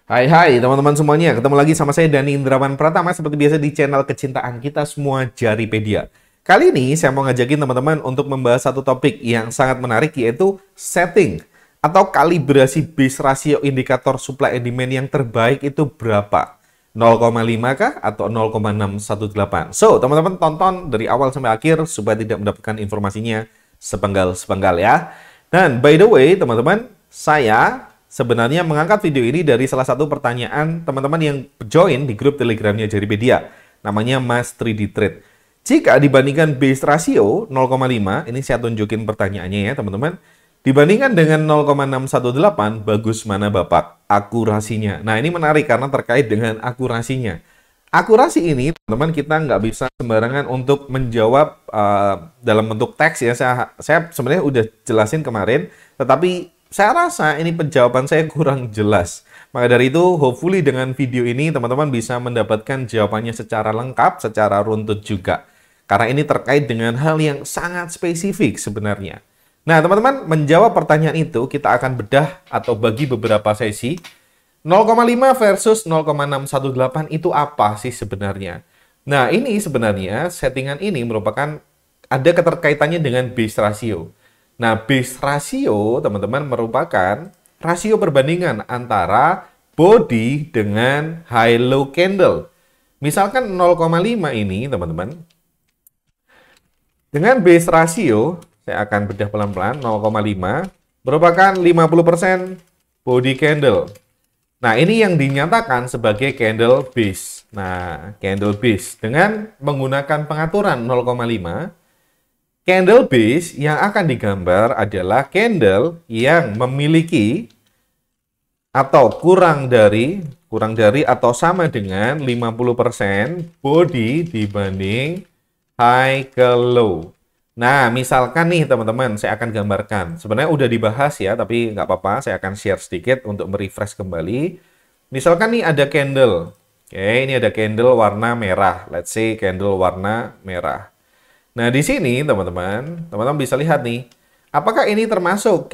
Hai teman-teman semuanya, ketemu lagi sama saya Dani Indrawan Pratama seperti biasa di channel kecintaan kita semua Jaripedia. Kali ini saya mau ngajakin teman-teman untuk membahas satu topik yang sangat menarik yaitu setting atau kalibrasi base ratio indikator supply and demand yang terbaik itu berapa? 0,5 kah atau 0,618? So, teman-teman tonton dari awal sampai akhir supaya tidak mendapatkan informasinya sepenggal-sepenggal ya. Dan by the way, teman-teman, saya sebenarnya mengangkat video ini dari salah satu pertanyaan teman-teman yang join di grup telegramnya Jaripedia. Namanya Mas 3D Trade. Jika dibandingkan base ratio 0,5, ini saya tunjukin pertanyaannya ya teman-teman. Dibandingkan dengan 0,618, bagus mana Bapak? Akurasinya. Nah ini menarik karena terkait dengan akurasinya. Akurasi ini teman-teman kita nggak bisa sembarangan untuk menjawab dalam bentuk teks ya. Saya sebenarnya udah jelasin kemarin, tetapi saya rasa ini penjawaban saya kurang jelas. Maka dari itu, hopefully dengan video ini teman-teman bisa mendapatkan jawabannya secara lengkap, secara runtut juga. Karena ini terkait dengan hal yang sangat spesifik sebenarnya. Nah, teman-teman, menjawab pertanyaan itu kita akan bedah atau bagi beberapa sesi. 0,5 versus 0,618 itu apa sih sebenarnya? Nah, ini sebenarnya settingan ini merupakan ada keterkaitannya dengan base ratio. Nah, base ratio, teman-teman, merupakan rasio perbandingan antara body dengan high-low candle. Misalkan 0,5 ini, teman-teman, dengan base ratio, saya akan bedah pelan-pelan, 0,5, merupakan 50% body candle. Nah, ini yang dinyatakan sebagai candle base. Nah, candle base dengan menggunakan pengaturan 0,5, candle base yang akan digambar adalah candle yang memiliki atau kurang dari atau sama dengan 50% body dibanding high ke low. Nah, misalkan nih teman-teman, saya akan gambarkan. Sebenarnya udah dibahas ya, tapi nggak apa-apa, saya akan share sedikit untuk merefresh kembali. Misalkan nih ada candle. Oke, ini ada candle warna merah. Let's say candle warna merah. Nah, di sini teman-teman bisa lihat nih, apakah ini termasuk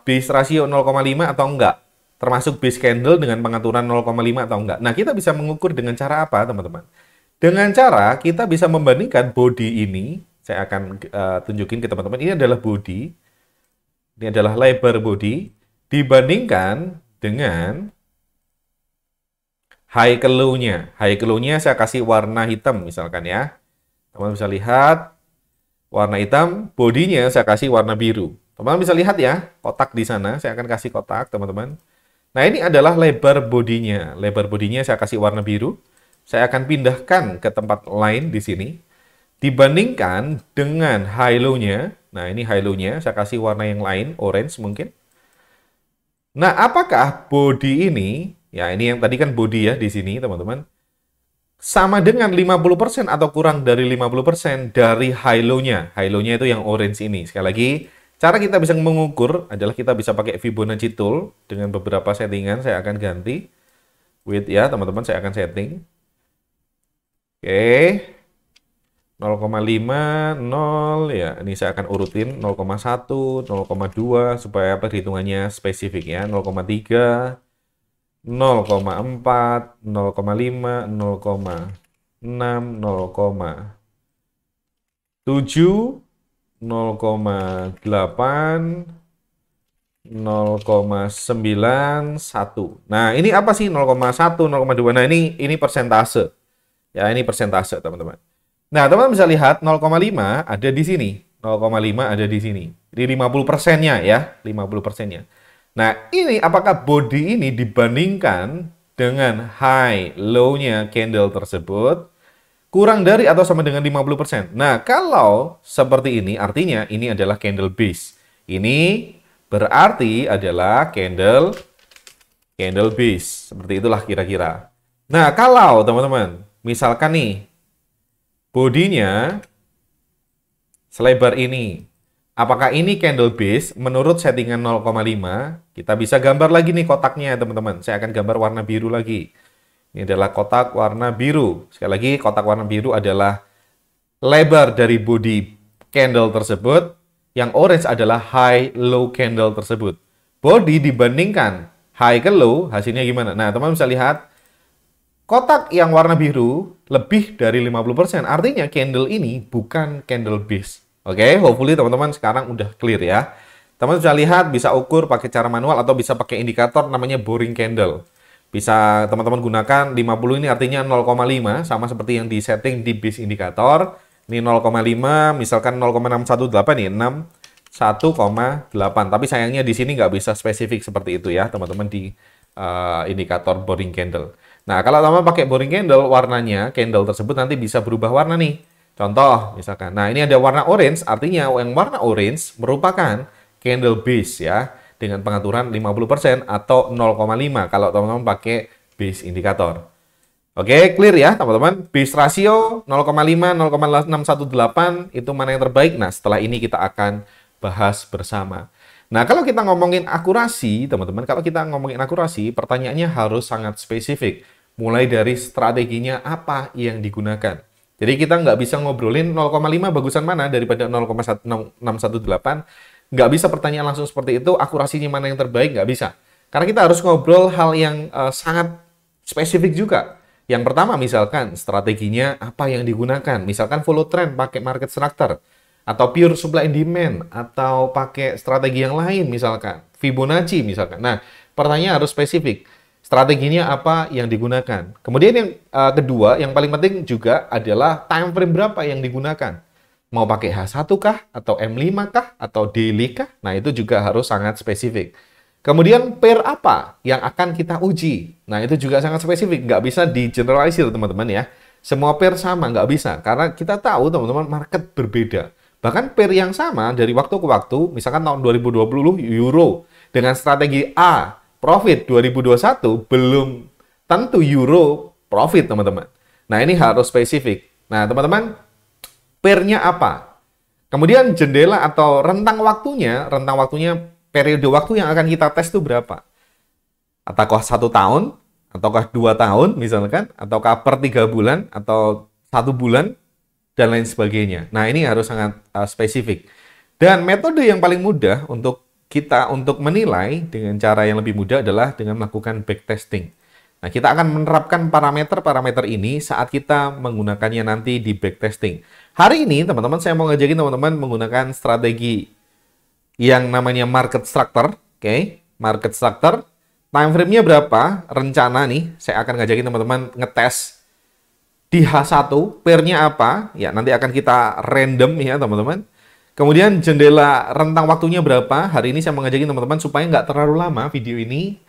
base ratio 0,5 atau enggak? Termasuk base candle dengan pengaturan 0,5 atau enggak? Nah, kita bisa mengukur dengan cara apa, teman-teman? Dengan cara kita bisa membandingkan body ini, saya akan tunjukin ke teman-teman, ini adalah body, ini adalah lebar body, dibandingkan dengan high ke low-nya. High ke low-nya saya kasih warna hitam misalkan ya. Teman-teman bisa lihat, warna hitam, bodinya saya kasih warna biru. Teman-teman bisa lihat ya, kotak di sana, saya akan kasih kotak, teman-teman. Nah, ini adalah lebar bodinya. Lebar bodinya saya kasih warna biru. Saya akan pindahkan ke tempat lain di sini. Dibandingkan dengan high low-nya, nah ini high low-nya, saya kasih warna yang lain, orange mungkin. Nah, apakah body ini, ya ini yang tadi kan body ya di sini, teman-teman, sama dengan 50% atau kurang dari 50% dari high low-nya. High low-nya itu yang orange ini. Sekali lagi, cara kita bisa mengukur adalah kita bisa pakai Fibonacci tool dengan beberapa settingan. Saya akan ganti width ya, teman-teman, saya akan setting. Oke. 0,5, 0, ya ini saya akan urutin 0,1, 0,2 supaya perhitungannya spesifik ya, 0,3, 0,4, 0,5, 0,6, 0,7, 0,8, 0,91. Nah, ini apa sih 0,1, 0,2? Nah, ini persentase. Ya, ini persentase, teman-teman. Nah, teman-teman bisa lihat 0,5 ada di sini. 0,5 ada di sini. Jadi 50%-nya ya, 50%-nya. Nah, ini apakah body ini dibandingkan dengan high low-nya candle tersebut kurang dari atau sama dengan 50%? Nah, kalau seperti ini artinya ini adalah candle base. Ini berarti adalah candle base. Seperti itulah kira-kira. Nah, kalau teman-teman misalkan nih bodinya selebar ini. Apakah ini candle base? Menurut settingan 0,5, kita bisa gambar lagi nih kotaknya, teman-teman. Saya akan gambar warna biru lagi. Ini adalah kotak warna biru. Sekali lagi, kotak warna biru adalah lebar dari body candle tersebut. Yang orange adalah high-low candle tersebut. Body dibandingkan high ke low, hasilnya gimana? Nah, teman-teman bisa lihat kotak yang warna biru lebih dari 50%. Artinya candle ini bukan candle base. Oke, hopefully teman-teman sekarang udah clear ya. Teman-teman bisa lihat, bisa ukur pakai cara manual atau bisa pakai indikator namanya boring candle. Bisa teman-teman gunakan 50 ini artinya 0,5 sama seperti yang di setting di base indikator. Ini 0,5, misalkan 0,618 nih, 61,8. Tapi sayangnya di sini nggak bisa spesifik seperti itu ya, teman-teman di indikator boring candle. Nah, kalau teman-teman pakai boring candle, warnanya candle tersebut nanti bisa berubah warna nih. Contoh, misalkan. Nah, ini ada warna orange, artinya yang warna orange merupakan candle base ya, dengan pengaturan 50% atau 0,5 kalau teman-teman pakai base indikator. Oke, clear ya teman-teman. Base ratio 0,5, 0,618 itu mana yang terbaik? Nah, setelah ini kita akan bahas bersama. Nah, kalau kita ngomongin akurasi, teman-teman, kalau kita ngomongin akurasi, pertanyaannya harus sangat spesifik. Mulai dari strateginya apa yang digunakan. Jadi kita nggak bisa ngobrolin 0,5 bagusan mana daripada 0,618. Nggak bisa pertanyaan langsung seperti itu, akurasinya mana yang terbaik, nggak bisa. Karena kita harus ngobrol hal yang sangat spesifik juga. Yang pertama misalkan strateginya apa yang digunakan. Misalkan follow trend pakai market structure. Atau pure supply and demand. Atau pakai strategi yang lain misalkan. Fibonacci misalkan. Nah, pertanyaan harus spesifik. Strateginya apa yang digunakan. Kemudian yang kedua, yang paling penting juga adalah time frame berapa yang digunakan. Mau pakai H1 kah? Atau M5 kah? Atau daily kah? Nah, itu juga harus sangat spesifik. Kemudian pair apa yang akan kita uji? Nah, itu juga sangat spesifik. Nggak bisa di-generalisir, teman-teman ya. Semua pair sama, nggak bisa. Karena kita tahu, teman-teman, market berbeda. Bahkan pair yang sama dari waktu ke waktu, misalkan tahun 2020 euro dengan strategi A, profit 2021, belum tentu euro profit, teman-teman. Nah, ini harus spesifik. Nah, teman-teman, pair-nya apa? Kemudian jendela atau rentang waktunya periode waktu yang akan kita tes itu berapa? Ataukah 1 tahun? Ataukah 2 tahun misalkan? Ataukah per 3 bulan? Atau 1 bulan? Dan lain sebagainya. Nah, ini harus sangat spesifik. Dan metode yang paling mudah untuk kita untuk menilai dengan cara yang lebih mudah adalah dengan melakukan backtesting. Nah, kita akan menerapkan parameter-parameter ini saat kita menggunakannya nanti di backtesting. Hari ini, teman-teman, saya mau ngajakin teman-teman menggunakan strategi yang namanya market structure. Oke, market structure. Time frame-nya berapa? Rencana nih, saya akan ngajakin teman-teman ngetes di H1, pair-nya apa? Ya, nanti akan kita random ya, teman-teman. Kemudian jendela rentang waktunya berapa? Hari ini saya mau ngajakin teman-teman supaya nggak terlalu lama video ini.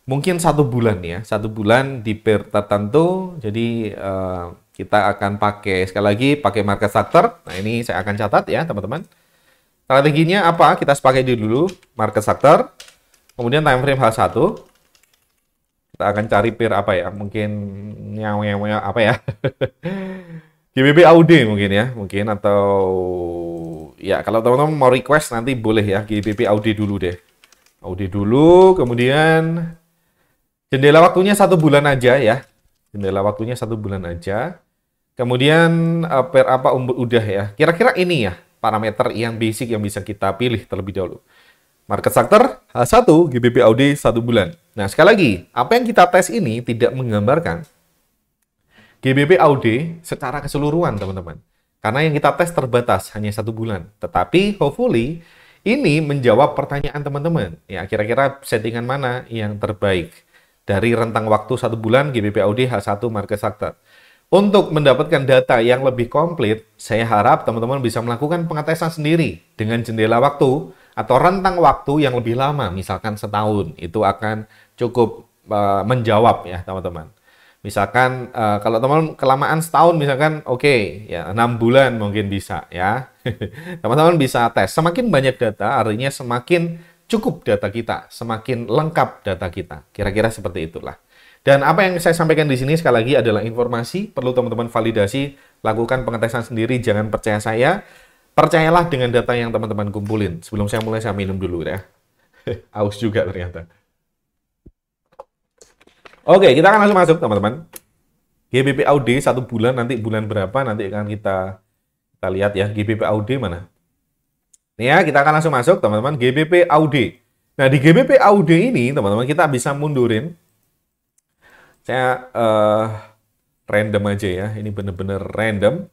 Mungkin 1 bulan ya, 1 bulan di pair tertentu. Jadi kita akan pakai, sekali lagi, pakai market structure. Nah, ini saya akan catat ya, teman-teman. Strateginya apa? Kita pakai dulu market structure. Kemudian time frame H1. Kita akan cari pair apa ya? Mungkin apa ya? GBP AUD mungkin ya, mungkin atau ya kalau teman-teman mau request nanti boleh ya GBP AUD dulu deh. AUD dulu, kemudian jendela waktunya 1 bulan aja ya. Jendela waktunya 1 bulan aja. Kemudian pair apa udah ya. Kira-kira ini ya parameter yang basic yang bisa kita pilih terlebih dahulu. Market structure H1 GBP AUD 1 bulan. Nah, sekali lagi, apa yang kita tes ini tidak menggambarkan GBP AUD secara keseluruhan, teman-teman. Karena yang kita tes terbatas hanya 1 bulan. Tetapi hopefully ini menjawab pertanyaan teman-teman. Ya, kira-kira settingan mana yang terbaik dari rentang waktu 1 bulan GBP AUD H1 market structure. Untuk mendapatkan data yang lebih komplit, saya harap teman-teman bisa melakukan pengetesan sendiri dengan jendela waktu atau rentang waktu yang lebih lama, misalkan setahun. Itu akan cukup menjawab ya, teman-teman. Misalkan kalau teman-teman kelamaan setahun, misalkan oke, ya 6 bulan mungkin bisa ya. Teman-teman bisa tes. Semakin banyak data, artinya semakin cukup data kita, semakin lengkap data kita. Kira-kira seperti itulah. Dan apa yang saya sampaikan di sini sekali lagi adalah informasi, perlu teman-teman validasi, lakukan pengetesan sendiri, jangan percaya saya. Percayalah dengan data yang teman-teman kumpulin. Sebelum saya mulai, saya minum dulu ya. Aus juga ternyata. Oke, kita akan langsung masuk, teman-teman. GBP AUD 1 bulan, nanti bulan berapa, nanti akan kita lihat ya. GBP AUD mana? Nih ya, kita akan langsung masuk, teman-teman. GBP AUD Nah, di GBP AUD ini, teman-teman, kita bisa mundurin. Saya random aja ya. Ini bener-bener random.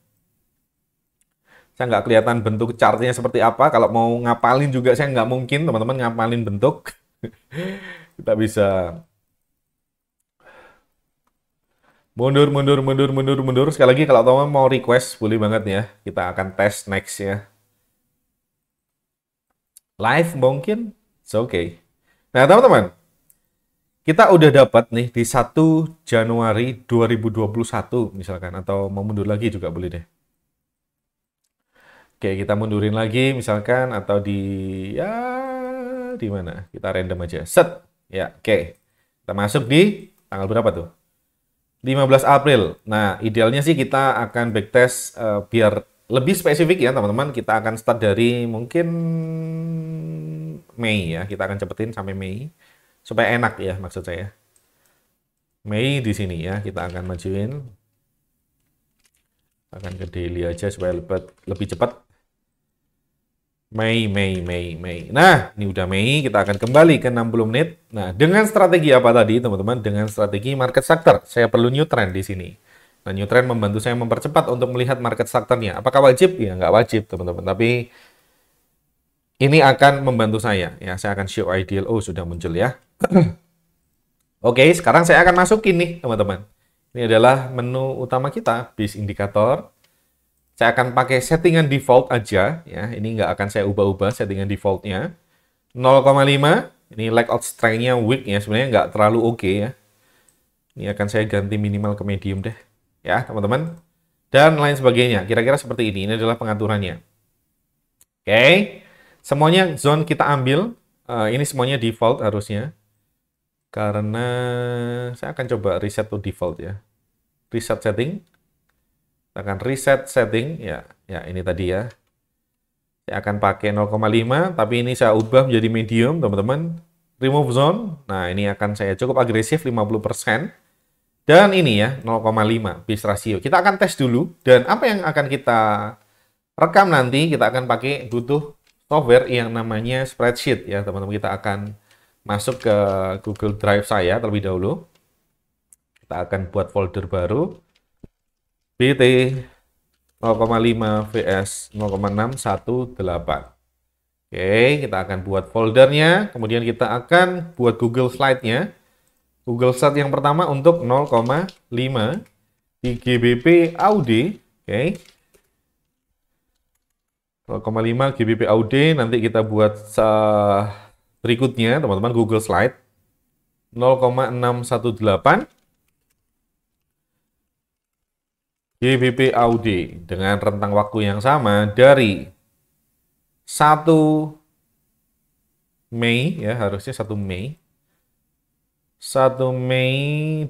Saya nggak kelihatan bentuk chartnya seperti apa. Kalau mau ngapalin juga saya nggak mungkin, teman-teman, ngapalin bentuk. Kita bisa mundur, mundur, mundur, mundur, mundur. Sekali lagi kalau teman-teman mau request, boleh banget ya. Kita akan tes next ya. Live mungkin, it's okay. Nah, teman-teman, kita udah dapat nih di 1 Januari 2021 misalkan, atau mau mundur lagi juga boleh deh. Oke, kita mundurin lagi misalkan, atau ya di mana? Kita random aja. Set. Ya, oke. Kita masuk di tanggal berapa tuh? 15 April. Nah, idealnya sih kita akan backtest biar lebih spesifik ya, teman-teman. Kita akan start dari mungkin Mei ya. Kita akan cepetin sampai Mei supaya enak ya, maksud saya. Mei di sini ya, kita akan majuin. Akan ke daily aja supaya lebih cepat. Mei. Nah, ini udah Mei, kita akan kembali ke 60 menit. Nah, dengan strategi apa tadi, teman-teman? Dengan strategi market sector. Saya perlu new trend di sini. Nah, new trend membantu saya mempercepat untuk melihat market sectornya. Apakah wajib? Ya, nggak wajib, teman-teman. Tapi ini akan membantu saya. Ya, saya akan show ideal. Oh, sudah muncul ya. Oke, sekarang saya akan masukin nih, teman-teman. Ini adalah menu utama kita, bis indikator. Saya akan pakai settingan default aja, ya. Ini nggak akan saya ubah-ubah settingan defaultnya. 0,5, ini layout strength-nya weak ya, sebenarnya nggak terlalu oke ya. Ini akan saya ganti minimal ke medium deh, ya teman-teman. Dan lain sebagainya, kira-kira seperti ini. Ini adalah pengaturannya. Oke, semuanya zone kita ambil. Ini semuanya default harusnya. Karena saya akan coba reset to default ya. Reset setting. Kita akan reset setting ya ini tadi ya. Saya akan pakai 0,5 tapi ini saya ubah menjadi medium, teman-teman. Remove zone. Nah, ini akan saya cukup agresif 50%. Dan ini ya 0,5 bis rasio. Kita akan tes dulu dan apa yang akan kita rekam nanti kita akan pakai butuh software yang namanya spreadsheet ya, teman-teman. Kita akan masuk ke Google Drive saya terlebih dahulu. Kita akan buat folder baru. BT 0,5 vs 0,618. Oke, kita akan buat foldernya, kemudian kita akan buat Google Slide-nya. Google Slide yang pertama untuk 0,5 di GBP AUD. Oke. 0,5 GBP AUD, nanti kita buat berikutnya, teman-teman, Google Slide. 0,618. GBP AUD dengan rentang waktu yang sama dari 1 Mei ya, harusnya 1 Mei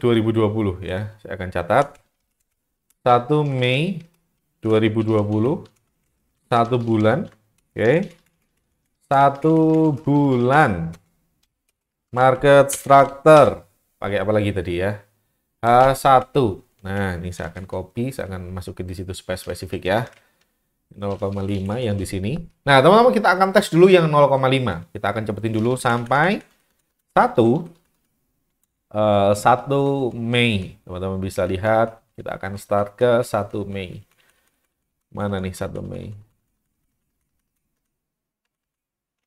2020 ya. Saya akan catat 1 Mei 2020 1 bulan. Oke. 1 bulan market structure pakai apa lagi tadi ya? H1. Nah, ini saya akan copy, saya akan masukin di situ supaya spesifik ya. 0,5 yang di sini. Nah, teman-teman, kita akan tes dulu yang 0,5. Kita akan cepetin dulu sampai 1 Mei. Teman-teman bisa lihat, kita akan start ke 1 Mei. Mana nih 1 Mei?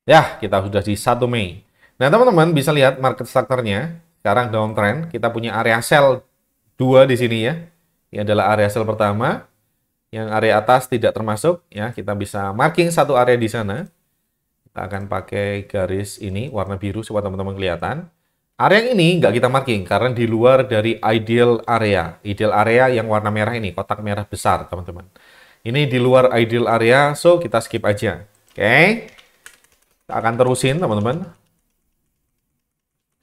Ya, kita sudah di 1 Mei. Nah, teman-teman bisa lihat market structure-nya. Sekarang downtrend, kita punya area sell 2 di sini ya. Ini adalah area sell pertama. Yang area atas tidak termasuk ya. Kita bisa marking satu area di sana. Kita akan pakai garis ini warna biru supaya teman-teman kelihatan. Area yang ini nggak kita marking karena di luar dari ideal area. Ideal area yang warna merah ini, kotak merah besar, teman-teman. Ini di luar ideal area, so kita skip aja. Oke. Kita akan terusin, teman-teman.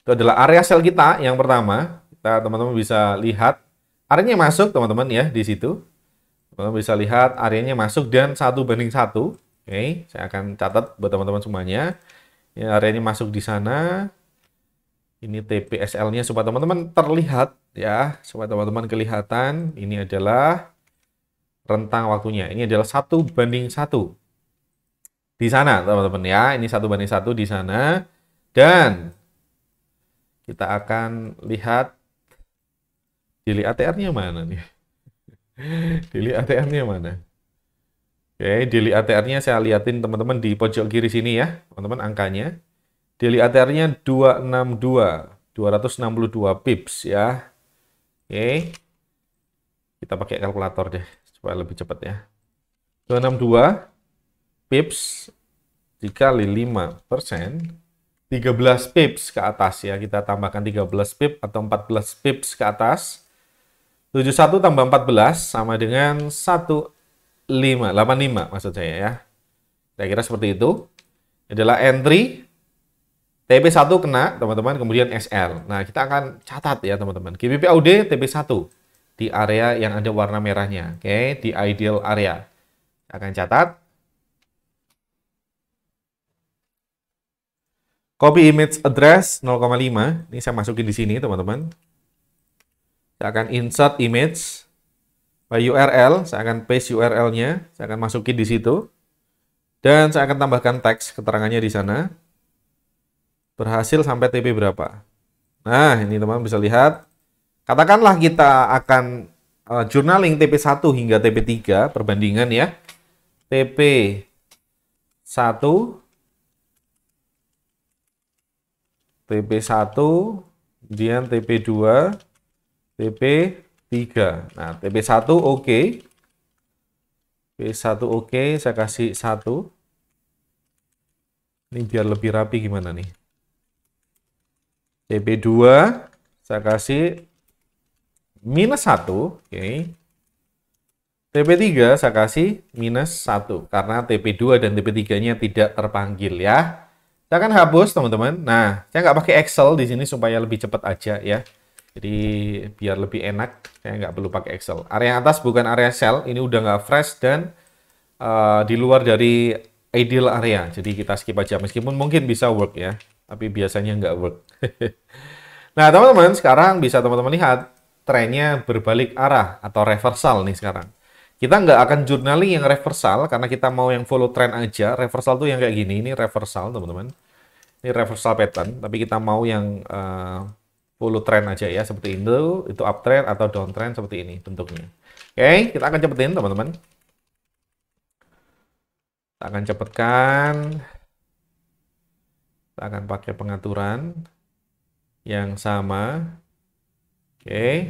Itu adalah area sell kita yang pertama. Teman-teman bisa lihat areanya masuk, teman-teman ya, di situ. Teman-teman bisa lihat areanya masuk dan 1:1. Oke, saya akan catat buat teman-teman semuanya. Ya, areanya masuk di sana. Ini TPSL-nya supaya teman-teman terlihat ya, supaya teman-teman kelihatan. Ini adalah rentang waktunya. Ini adalah 1:1 di sana, teman-teman ya. Ini 1:1 di sana. Dan kita akan lihat daily ATR-nya mana nih? Daily ATR-nya mana? Oke, daily ATR-nya saya liatin teman-teman di pojok kiri sini ya, teman-teman angkanya. Daily ATR-nya 262 pips ya. Oke, kita pakai kalkulator deh supaya lebih cepat ya. 262 pips dikali 5%, 13 pips ke atas ya. Kita tambahkan 13 pips atau 14 pips ke atas. 71 tambah 14 sama dengan 85 maksud saya ya. Kira-kira seperti itu. Adalah entry TP1 kena, teman-teman, kemudian SL. Nah, kita akan catat ya, teman-teman. GBP AUD TP1 di area yang ada warna merahnya. Oke, di ideal area. Kita akan catat. Copy image address 0,5. Ini saya masukin di sini, teman-teman. Saya akan insert image by URL. Saya akan paste URL-nya. Saya akan masukin di situ. Dan saya akan tambahkan teks keterangannya di sana. Berhasil sampai TP berapa. Nah, ini teman-teman bisa lihat. Katakanlah kita akan journaling TP1 hingga TP3, perbandingan ya. TP1, kemudian TP2, TP3. Nah, TP1 oke. P1 oke, saya kasih 1. Ini biar lebih rapi gimana nih? TP2 saya kasih -1, oke. TP3 saya kasih -1 karena TP2 dan TP3-nya tidak terpanggil ya. Saya akan hapus teman-teman. Nah, saya nggak pakai Excel di sini supaya lebih cepat aja ya. Jadi biar lebih enak, saya nggak perlu pakai Excel. Area atas bukan area sel, ini udah nggak fresh dan di luar dari ideal area. Jadi kita skip aja meskipun mungkin bisa work ya. Tapi biasanya nggak work. Nah, teman-teman, sekarang bisa teman-teman lihat trennya berbalik arah atau reversal nih sekarang. Kita nggak akan journaling yang reversal karena kita mau yang follow trend aja. Reversal tuh yang kayak gini, ini reversal teman-teman. Ini reversal pattern, tapi kita mau yang follow trend aja ya, seperti itu uptrend atau downtrend seperti ini bentuknya. Oke, kita akan cepetin teman-teman. Kita akan cepetkan. Kita akan pakai pengaturan yang sama. Oke.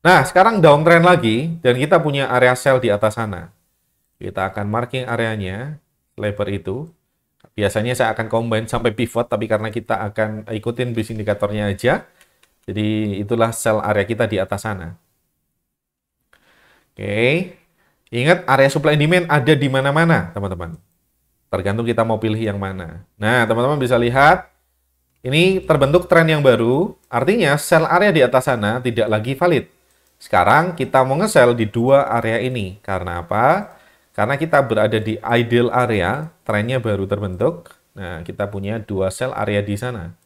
Nah, sekarang downtrend lagi dan kita punya area sell di atas sana. Kita akan marking areanya lebar itu. Biasanya saya akan combine sampai pivot, tapi karena kita akan ikutin bis indikatornya aja, jadi itulah sell area kita di atas sana. Oke. Ingat, area supply and demand ada di mana-mana, teman-teman. Tergantung kita mau pilih yang mana. Nah, teman-teman bisa lihat, ini terbentuk tren yang baru, artinya sell area di atas sana tidak lagi valid. Sekarang kita mau nge-sell di dua area ini. Karena apa? Karena kita berada di ideal area, trennya baru terbentuk. Nah, kita punya dua sell area di sana.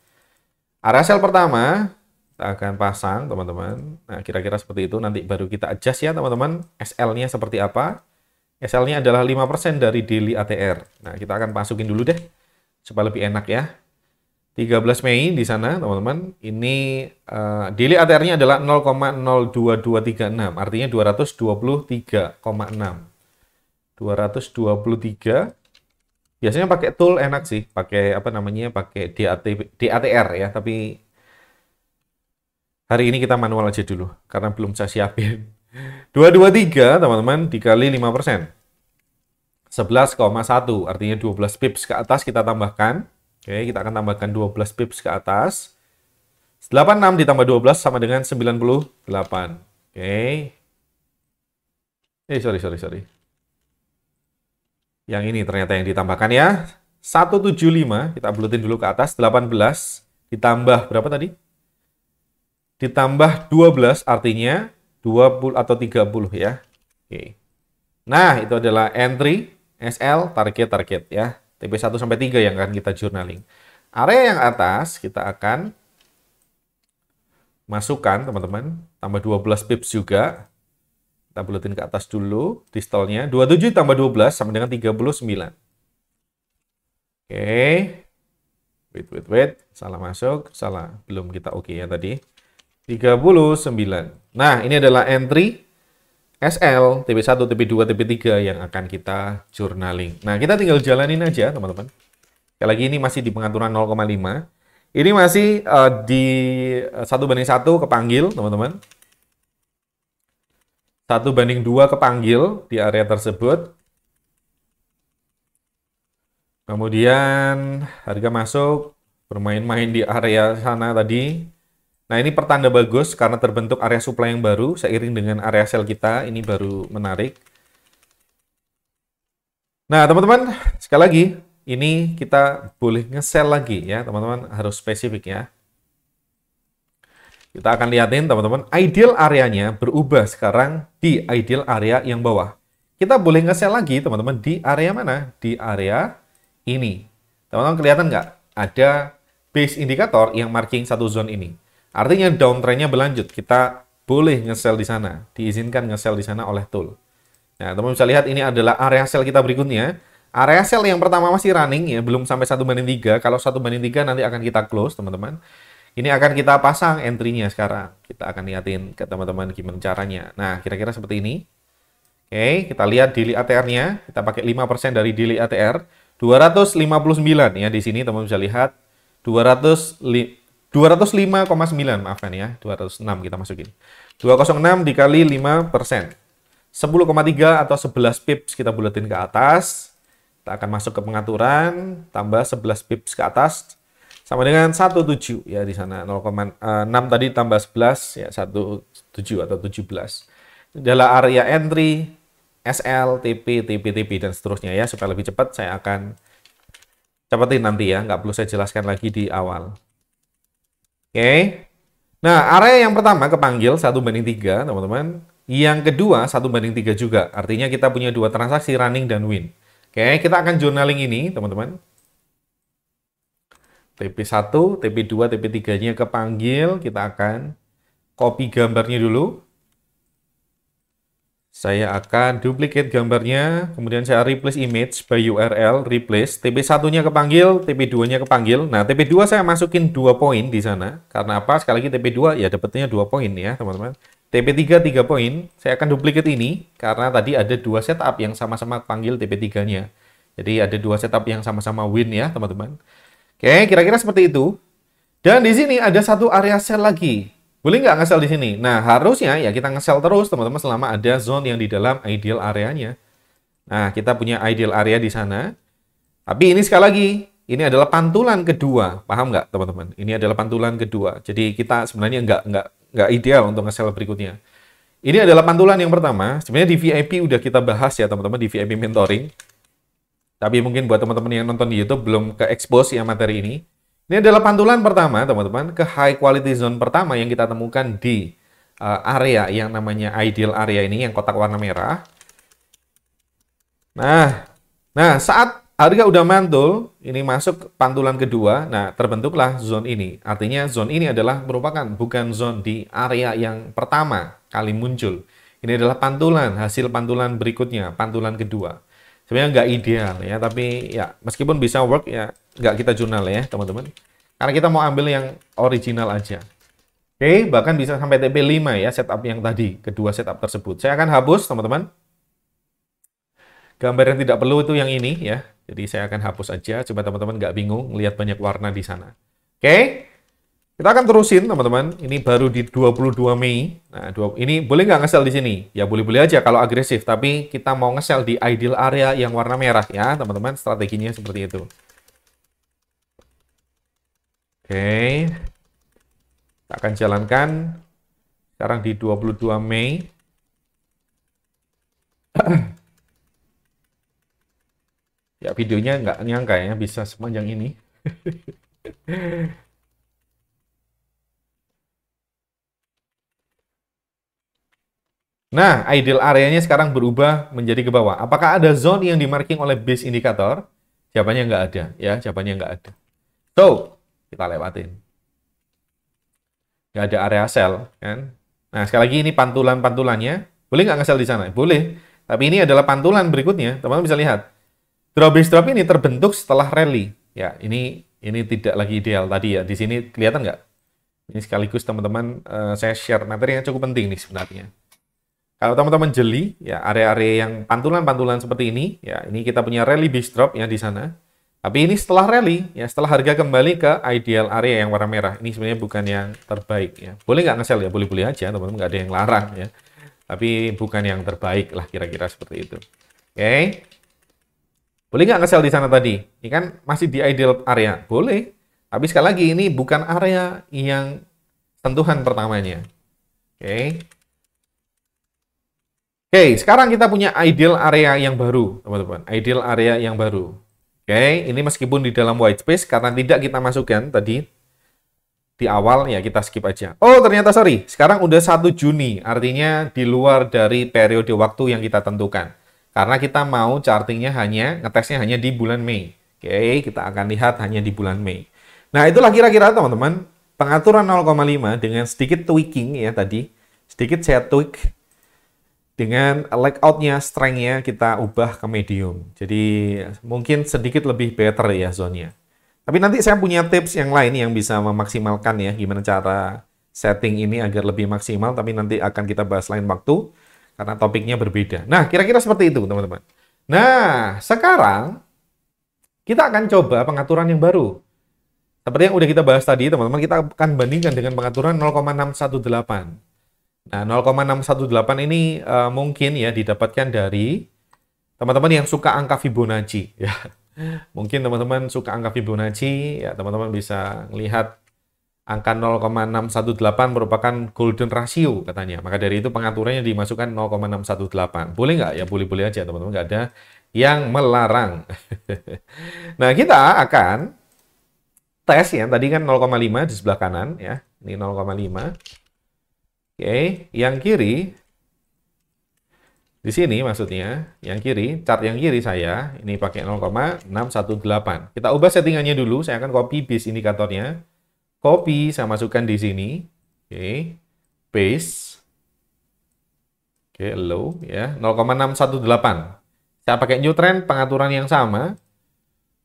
Area sell pertama, kita akan pasang, teman-teman. Nah, kira-kira seperti itu. Nanti baru kita adjust ya, teman-teman. SL-nya seperti apa? SL-nya adalah 5% dari daily ATR. Nah, kita akan masukin dulu deh, supaya lebih enak ya. 13 Mei di sana, teman-teman. Ini daily ATR-nya adalah 0,02236, artinya 223,6. 223. Biasanya pakai tool enak sih, pakai apa namanya, pakai DATR ya, tapi hari ini kita manual aja dulu, karena belum saya siapin. 223, teman-teman, dikali 5%. 11,1, artinya 12 pips ke atas kita tambahkan. Oke, kita akan tambahkan 12 pips ke atas. 86 ditambah 12 sama dengan 98. Oke. Sorry. Yang ini ternyata yang ditambahkan ya. 175, kita buletin dulu ke atas. 18 ditambah berapa tadi? Ditambah 12, artinya 20 atau 30 ya. Oke. Nah, itu adalah entry, SL, target ya. TP1 sampai 3 yang akan kita journaling. Area yang atas kita akan masukkan, teman-teman. Tambah 12 pips juga. Kita buletin ke atas dulu distolnya. 27 tambah 12 sama dengan 39. Oke. Wait. Salah masuk, salah. Belum kita oke ya tadi. 39. Nah, ini adalah entry SL, TP1, TP2, TP3 yang akan kita journaling. Nah, kita tinggal jalanin aja, teman-teman. Sekali lagi ini masih di pengaturan 0,5. Ini masih di 1:1 kepanggil, teman-teman. 1:2 kepanggil di area tersebut. Kemudian harga masuk, bermain-main di area sana tadi. Nah, ini pertanda bagus karena terbentuk area supply yang baru seiring dengan area sell kita. Ini baru menarik. Nah, teman-teman, sekali lagi, ini kita boleh nge-sell lagi ya, teman-teman. Harus spesifik ya. Kita akan lihatin, teman-teman, ideal areanya berubah sekarang di ideal area yang bawah. Kita boleh nge-sell lagi, teman-teman, di area mana? Di area ini. Teman-teman, kelihatan nggak? Ada base indikator yang marking satu zone ini. Artinya downtrend-nya berlanjut. Kita boleh nge-sell di sana. Diizinkan nge-sell di sana oleh tool. Nah, teman-teman bisa lihat ini adalah area sell kita berikutnya. Area sell yang pertama masih running ya, belum sampai 1:3. Kalau 1:3 nanti akan kita close, teman-teman. Ini akan kita pasang entry-nya sekarang. Kita akan lihatin ke teman-teman gimana caranya. Nah, kira-kira seperti ini. Oke, kita lihat daily ATR-nya. Kita pakai 5% dari daily ATR. 259 ya di sini teman-teman bisa lihat. 205,9 maafkan ya. 206 kita masukin. 206 dikali 5%. 10,3 atau 11 pips kita buletin ke atas. Kita akan masuk ke pengaturan, tambah 11 pips ke atas. Sama dengan 17 ya di sana. 0,6 tadi tambah 11 ya 17 atau 17. Ini adalah area entry, SL, TP, TP, dan seterusnya ya. Supaya lebih cepat saya akan cepetin nanti ya. Nggak perlu saya jelaskan lagi di awal. Oke. Nah, area yang pertama kepanggil 1:3, teman-teman. Yang kedua 1:3 juga. Artinya kita punya dua transaksi running dan win. Oke, kita akan journaling ini, teman-teman. TP1, TP2, TP3-nya kepanggil. Kita akan copy gambarnya dulu. Saya akan duplicate gambarnya, kemudian saya replace image by URL, replace. TP1-nya kepanggil, TP2-nya kepanggil. Nah, TP2 saya masukin 2 poin di sana. Karena apa? Sekali lagi TP2 ya dapatnya 2 poin ya, teman-teman. TP3 3 poin. Saya akan duplicate ini karena tadi ada 2 setup yang sama-sama panggil TP3-nya. Jadi ada 2 setup yang sama-sama win ya, teman-teman. Oke, kira-kira seperti itu. Dan di sini ada satu area sell lagi. Boleh nggak nge-sell di sini? Nah, harusnya ya kita nge-sell terus, teman-teman, selama ada zone yang di dalam ideal areanya. Nah, kita punya ideal area di sana. Tapi ini sekali lagi, ini adalah pantulan kedua. Paham nggak, teman-teman? Ini adalah pantulan kedua. Jadi kita sebenarnya nggak ideal untuk nge-sell berikutnya. Ini adalah pantulan yang pertama. Sebenarnya di VIP udah kita bahas ya, teman-teman, di VIP mentoring. Tapi mungkin buat teman-teman yang nonton di YouTube belum ke-expose ya materi ini. Ini adalah pantulan pertama, teman-teman, ke high quality zone pertama yang kita temukan di area yang namanya ideal area ini, yang kotak warna merah. Nah, saat harga udah mantul, ini masuk pantulan kedua, nah terbentuklah zone ini. Artinya zone ini adalah merupakan bukan zone di area yang pertama kali muncul. Ini adalah pantulan, hasil pantulan berikutnya, pantulan kedua. Sebenarnya nggak ideal ya, tapi ya meskipun bisa work ya nggak kita jurnal ya teman-teman. Karena kita mau ambil yang original aja. Oke, bahkan bisa sampai TP5 ya setup yang tadi, kedua setup tersebut. Saya akan hapus teman-teman. Gambar yang tidak perlu itu yang ini ya. Jadi saya akan hapus aja, supaya teman-teman nggak bingung lihat banyak warna di sana. Oke, kita akan terusin teman-teman. Ini baru di 22 Mei. Nah, ini boleh nggak nge-sell di sini? Ya boleh-boleh aja kalau agresif. Tapi kita mau nge-sell di ideal area yang warna merah ya teman-teman. Strateginya seperti itu. Oke. Kita akan jalankan. Sekarang di 22 Mei. Ya videonya nggak nyangka ya bisa sepanjang ini. Nah, ideal areanya sekarang berubah menjadi ke bawah. Apakah ada zone yang dimarking oleh base indikator? Jawabannya nggak ada. Ya, jawabannya nggak ada. So, kita lewatin. Nggak ada area sell, kan? Nah, sekali lagi ini pantulan-pantulannya. Boleh nggak nge-sell di sana? Boleh. Tapi ini adalah pantulan berikutnya. Teman-teman bisa lihat. Drop base drop ini terbentuk setelah rally. Ya, ini ini tidak lagi ideal tadi ya. Di sini kelihatan nggak? Ini sekaligus teman-teman saya share materi yang cukup penting nih sebenarnya. Kalau teman-teman jeli, ya area-area yang pantulan-pantulan seperti ini, ya ini kita punya rally base drop ya di sana. Tapi ini setelah rally, ya setelah harga kembali ke ideal area yang warna merah. Ini sebenarnya bukan yang terbaik ya. Boleh nggak nge-sell ya? Boleh-boleh aja, teman-teman, nggak ada yang larang ya. Tapi bukan yang terbaik lah kira-kira seperti itu. Oke. Boleh nggak nge-sell di sana tadi? Ini kan masih di ideal area. Boleh. Tapi sekali lagi ini bukan area yang sentuhan pertamanya. Oke. Oke, sekarang kita punya ideal area yang baru, teman-teman. Ideal area yang baru. Oke, ini meskipun di dalam white space, karena tidak kita masukkan tadi di awal, ya kita skip aja. Oh, ternyata sorry. Sekarang udah 1 Juni, artinya di luar dari periode waktu yang kita tentukan. Karena kita mau chartingnya ngetesnya hanya di bulan Mei. Oke, kita akan lihat hanya di bulan Mei. Nah, itulah kira-kira, teman-teman, pengaturan 0,5 dengan sedikit tweaking ya tadi. Sedikit saya tweak. Dengan layout-nya, strength-nya kita ubah ke medium. Jadi mungkin sedikit lebih better ya zone-nya. Tapi nanti saya punya tips yang lain yang bisa memaksimalkan ya gimana cara setting ini agar lebih maksimal, tapi nanti akan kita bahas lain waktu karena topiknya berbeda. Nah, kira-kira seperti itu, teman-teman. Nah, sekarang kita akan coba pengaturan yang baru. Seperti yang udah kita bahas tadi, teman-teman, kita akan bandingkan dengan pengaturan 0,618. Nah, 0,618 ini mungkin ya didapatkan dari teman-teman yang suka angka Fibonacci ya. Mungkin teman-teman suka angka Fibonacci ya, teman-teman bisa melihat angka 0,618 merupakan golden ratio katanya. Maka dari itu pengaturannya dimasukkan 0,618. Boleh nggak? Ya boleh-boleh aja teman-teman, nggak ada yang melarang. Nah, kita akan tes ya. Tadi kan 0,5 di sebelah kanan ya. Ini 0,5. Oke, yang kiri di sini maksudnya, yang kiri, chart yang kiri saya ini pakai 0,618. Kita ubah settingannya dulu, saya akan copy base indikatornya. Copy, saya masukkan di sini. Oke, base. Oke, low ya, 0,618. Saya pakai new trend, pengaturan yang sama.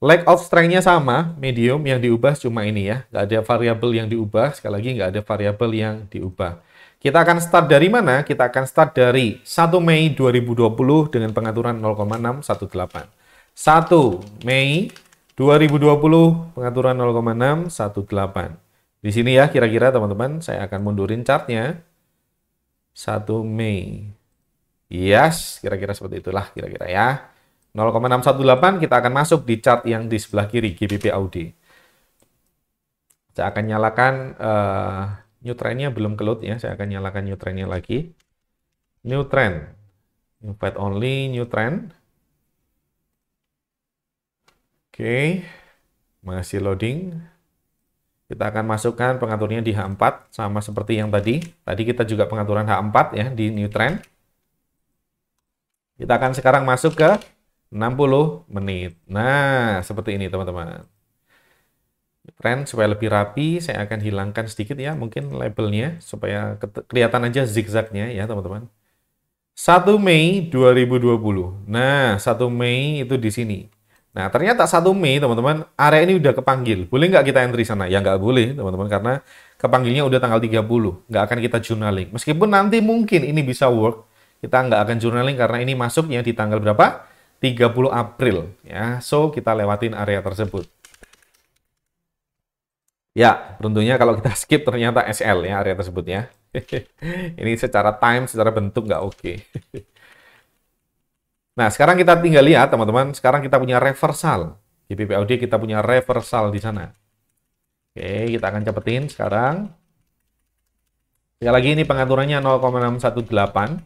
Layout strength-nya sama, medium, yang diubah cuma ini ya. Nggak ada variabel yang diubah, sekali lagi nggak ada variabel yang diubah. Kita akan start dari mana? Kita akan start dari 1 Mei 2020 dengan pengaturan 0,618. 1 Mei 2020 pengaturan 0,618. Di sini ya kira-kira teman-teman, saya akan mundurin chartnya. 1 Mei. Yes, kira-kira seperti itulah kira-kira ya. 0,618 kita akan masuk di chart yang di sebelah kiri, GBP Audi. Saya akan nyalakan new trend-nya belum keload ya, saya akan nyalakan new trend-nya lagi. New trend. Invite only, new trend. Oke. Masih loading. Kita akan masukkan pengaturnya di H4 sama seperti yang tadi. Tadi kita juga pengaturan H4 ya di new trend. Kita akan sekarang masuk ke 60 menit. Nah, seperti ini teman-teman. Trend supaya lebih rapi, saya akan hilangkan sedikit ya, mungkin labelnya supaya kelihatan aja zigzagnya ya teman-teman. 1 Mei 2020. Nah, 1 Mei itu di sini. Nah, ternyata 1 Mei teman-teman, area ini udah kepanggil. Boleh nggak kita entry sana? Ya nggak boleh teman-teman, karena kepanggilnya udah tanggal 30. Nggak akan kita journaling. Meskipun nanti mungkin ini bisa work, kita nggak akan journaling karena ini masuknya di tanggal berapa? 30 April. Ya, so kita lewatin area tersebut. Ya, beruntungnya kalau kita skip ternyata SL ya area tersebut ya. Ini secara time, secara bentuk nggak oke. Nah, sekarang kita tinggal lihat teman-teman. Sekarang kita punya reversal. Di BPAUD kita punya reversal di sana. Oke, kita akan cepetin sekarang. Sekali lagi ini pengaturannya 0,618.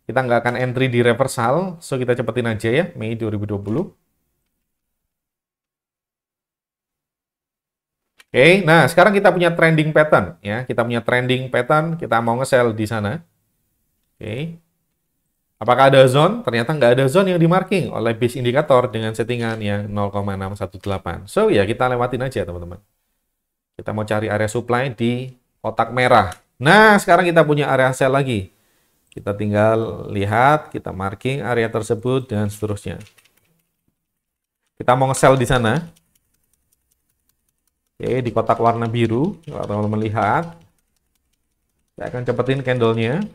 Kita nggak akan entry di reversal, so kita cepetin aja ya, Mei 2020. Oke, nah sekarang kita punya trending pattern ya. Kita punya trending pattern, kita mau nge-sell di sana. Oke. Apakah ada zone? Ternyata nggak ada zone yang dimarking oleh base indikator dengan settingan yang 0,618. So ya kita lewatin aja teman-teman. Kita mau cari area supply di kotak merah. Nah, sekarang kita punya area sell lagi. Kita tinggal lihat, kita marking area tersebut dan seterusnya. Kita mau nge-sell di sana. Oke, di kotak warna biru, kalau teman-teman lihat, saya akan cepetin candlenya.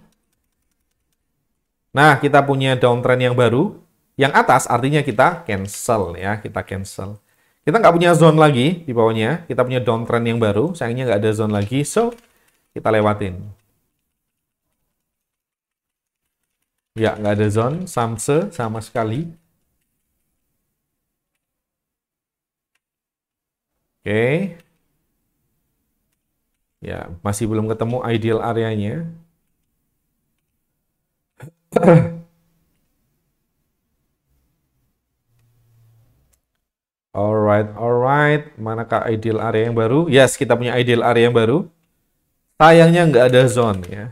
Nah, kita punya downtrend yang baru. Yang atas artinya kita cancel ya, kita cancel. Kita nggak punya zone lagi di bawahnya, kita punya downtrend yang baru. Sayangnya nggak ada zone lagi, so kita lewatin. Ya, nggak ada zone, samse sama sekali. Oke. Ya, masih belum ketemu ideal areanya. Alright, alright. Manakah ideal area yang baru? Yes, kita punya ideal area yang baru. Sayangnya nggak ada zone ya.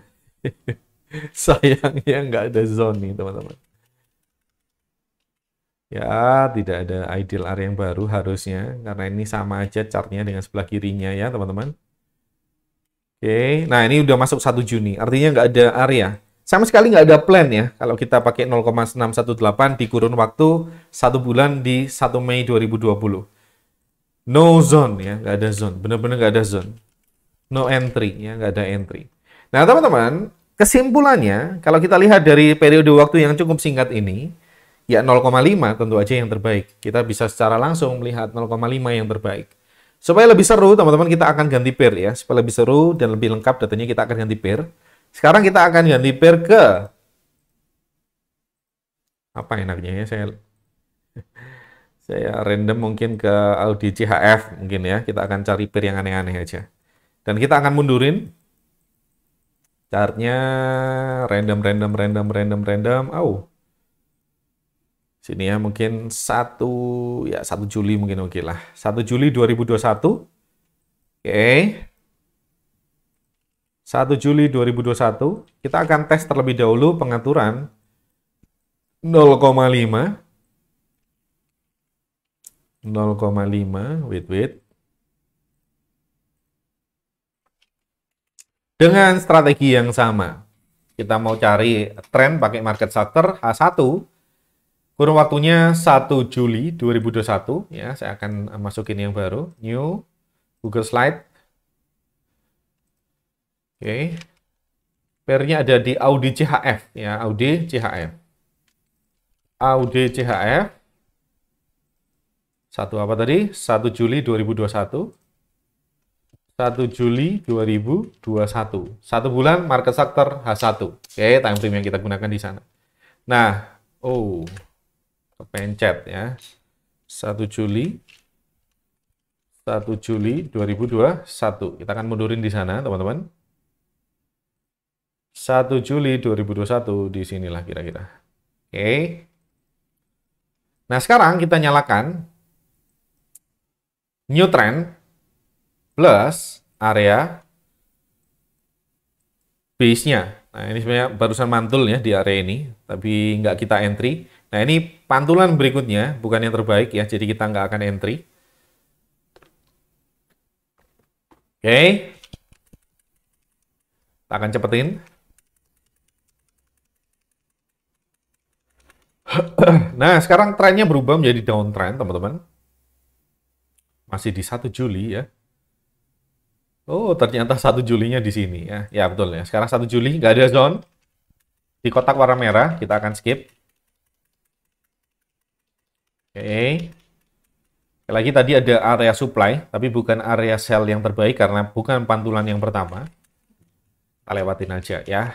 Sayangnya nggak ada zone nih, teman-teman. Ya, tidak ada ideal area yang baru harusnya. Karena ini sama aja chartnya dengan sebelah kirinya ya, teman-teman. Oke, nah ini udah masuk 1 Juni. Artinya nggak ada area. Sama sekali nggak ada plan ya. Kalau kita pakai 0,618 di kurun waktu 1 bulan di 1 Mei 2020. No zone ya, nggak ada zone. Bener-bener nggak ada zone. No entry ya, nggak ada entry. Nah teman-teman, kesimpulannya kalau kita lihat dari periode waktu yang cukup singkat ini, ya 0,5 tentu aja yang terbaik. Kita bisa secara langsung melihat 0,5 yang terbaik. Supaya lebih seru, teman-teman, kita akan ganti pair ya. Supaya lebih seru dan lebih lengkap datanya, kita akan ganti pair. Sekarang kita akan ganti pair ke apa enaknya ya? Saya random mungkin ke Audi CHF mungkin ya. Kita akan cari pair yang aneh-aneh aja. Dan kita akan mundurin chartnya random. Oh, sini ya mungkin 1 Juli mungkin oke lah. 1 Juli 2021. Oke. 1 Juli 2021. Kita akan tes terlebih dahulu pengaturan 0,5. 0,5. Wait. Dengan strategi yang sama. Kita mau cari tren pakai market structure H1. Kurun waktunya 1 Juli 2021 ya, saya akan masukin yang baru, new Google Slide. Oke. Pairnya ada di Audi CHF ya, Audi CHF. Audi CHF. Satu apa tadi? 1 Juli 2021. 1 Juli 2021. 1 bulan market structure H1. Oke, time frame yang kita gunakan di sana. Nah, kepencet ya. 1 Juli 2021. Kita akan mundurin di sana, teman-teman. 1 Juli 2021 di sinilah kira-kira. Oke. Nah, sekarang kita nyalakan new trend plus area base-nya. Nah, ini sebenarnya barusan mantul ya di area ini, tapi nggak kita entry. Nah, ini pantulan berikutnya, bukan yang terbaik ya, jadi kita nggak akan entry. Oke. Kita akan cepetin. Nah, sekarang trennya berubah menjadi downtrend, teman-teman. Masih di 1 Juli ya. Oh, ternyata 1 Julinya di sini ya. Ya, betul ya. Sekarang 1 Juli, nggak ada zone. Di kotak warna merah, kita akan skip. Oke. Lagi tadi ada area supply, tapi bukan area sell yang terbaik karena bukan pantulan yang pertama. Kita lewatin aja ya.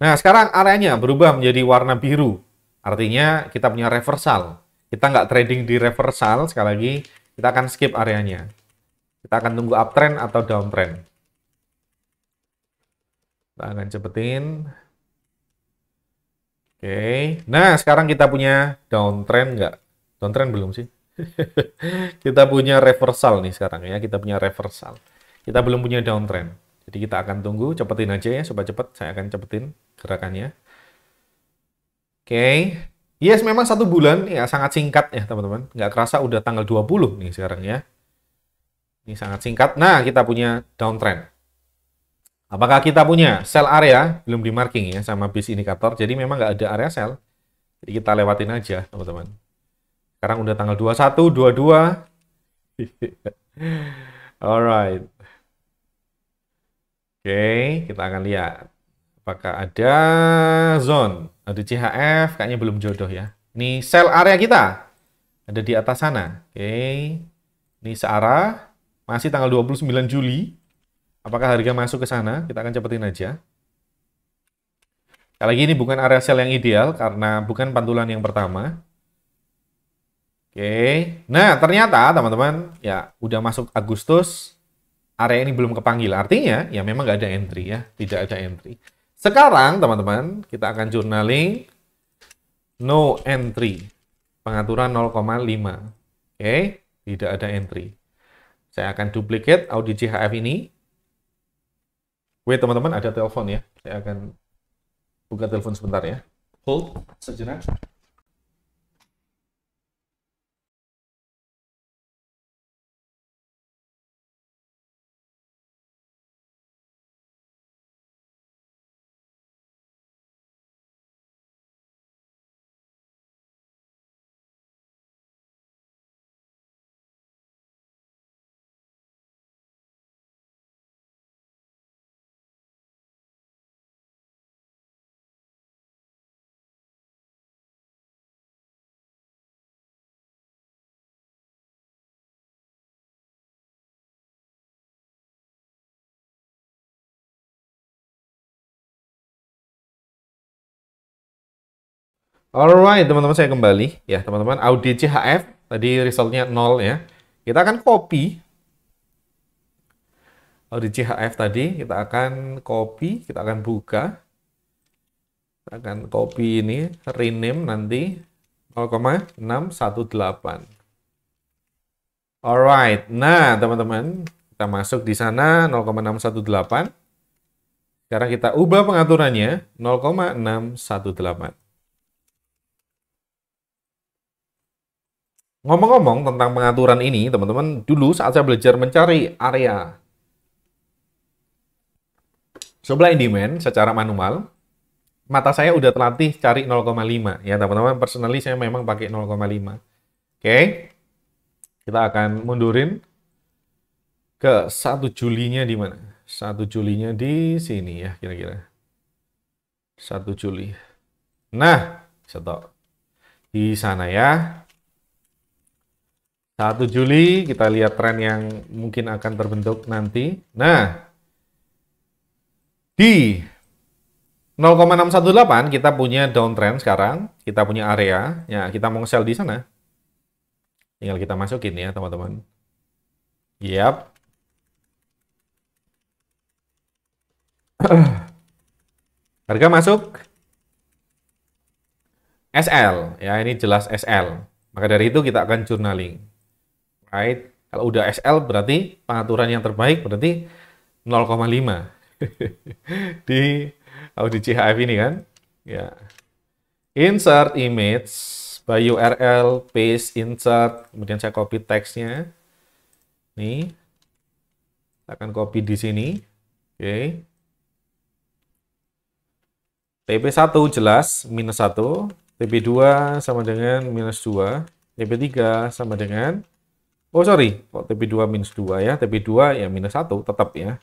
Nah, sekarang areanya berubah menjadi warna biru. Artinya kita punya reversal. Kita nggak trading di reversal, sekali lagi kita akan skip areanya. Kita akan tunggu uptrend atau downtrend. Kita akan cepetin. Oke. Nah, sekarang kita punya downtrend nggak? Downtrend belum sih? Kita punya reversal nih sekarang ya. Kita punya reversal. Kita belum punya downtrend. Jadi kita akan tunggu, cepetin aja ya. Sobat cepet, saya akan cepetin gerakannya. Oke. Yes, memang 1 bulan ya sangat singkat ya teman-teman. Nggak kerasa udah tanggal 20 nih sekarang ya. Ini sangat singkat. Nah, kita punya downtrend. Apakah kita punya sell area? Belum di marking ya sama base indikator. Jadi memang nggak ada area sell. Jadi kita lewatin aja teman-teman. Sekarang udah tanggal 21, 22. Alright. Oke, kita akan lihat. Apakah ada zone? Ada CHF, kayaknya belum jodoh ya. Ini sell area kita. Ada di atas sana. Oke. Ini searah. Masih tanggal 29 Juli. Apakah harga masuk ke sana? Kita akan cepetin aja. Sekali lagi ini bukan area sell yang ideal karena bukan pantulan yang pertama. Oke. Nah, ternyata teman-teman ya udah masuk Agustus, area ini belum kepanggil. Artinya ya memang nggak ada entry ya, tidak ada entry. Sekarang teman-teman kita akan journaling no entry. Pengaturan 0,5. Oke, tidak ada entry. Saya akan duplicate audit CHF ini. Wait teman-teman, ada telepon ya. Saya akan buka telepon sebentar ya. Hold sejenak. Alright, teman-teman saya kembali. Ya, teman-teman, audit CHF tadi resultnya 0 ya. Kita akan copy audit CHF tadi, kita akan copy, kita akan buka. Kita akan copy ini, rename nanti 0,618. Alright. Nah, teman-teman, kita masuk di sana 0,618. Sekarang kita ubah pengaturannya 0,618. Ngomong-ngomong tentang pengaturan ini, teman-teman, dulu saat saya belajar mencari area supply and demand secara manual, mata saya udah terlatih cari 0,5. Ya, teman-teman, personally saya memang pakai 0,5. Oke, kita akan mundurin ke 1 Julinya di mana? 1 Julinya di sini ya, kira-kira. 1 Juli. Nah, stop. Di sana ya. 1 Juli, kita lihat tren yang mungkin akan terbentuk nanti. Nah, di 0,618 kita punya downtrend sekarang. Kita punya area. Ya, kita mau sell di sana. Tinggal kita masukin ya, teman-teman. Yap. Harga masuk. SL. Ya, ini jelas SL. Maka dari itu kita akan journaling. Right? Kalau udah SL berarti pengaturan yang terbaik berarti 0,5 di audit CHF ini kan. Ya. Insert image by URL, paste, insert, kemudian saya copy teksnya. Nih. Kita akan copy di sini. Oke. TP1 jelas minus 1, TP2 sama dengan minus 2, TP3 sama dengan oh sorry, kok TP2 minus 2 ya, TP2 ya minus 1 tetap ya.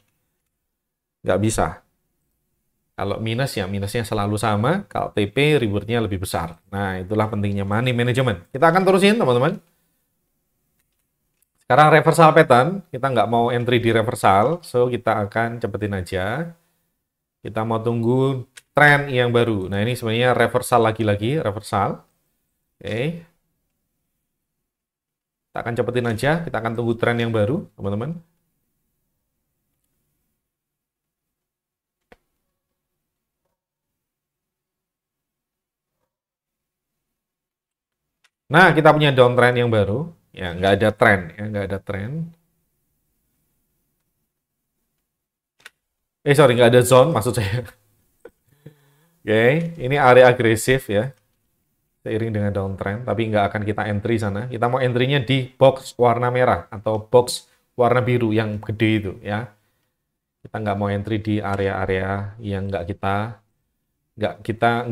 Nggak bisa. Kalau minus ya minusnya selalu sama, kalau TP rewardnya lebih besar. Nah, itulah pentingnya money management. Kita akan terusin teman-teman. Sekarang reversal pattern, kita nggak mau entry di reversal, so kita akan cepetin aja. Kita mau tunggu tren yang baru. Nah, ini sebenarnya reversal lagi-lagi, reversal. Oke. Kita akan cepetin aja, kita akan tunggu tren yang baru, teman-teman. Nah, kita punya downtrend yang baru. Ya, nggak ada tren, ya, nggak ada tren. Sorry, nggak ada zone, maksud saya. Oke, ini area agresif ya. Seiring dengan downtrend, tapi nggak akan kita entry sana. Kita mau entry-nya di box warna merah atau box warna biru yang gede itu ya. Kita nggak mau entry di area-area yang nggak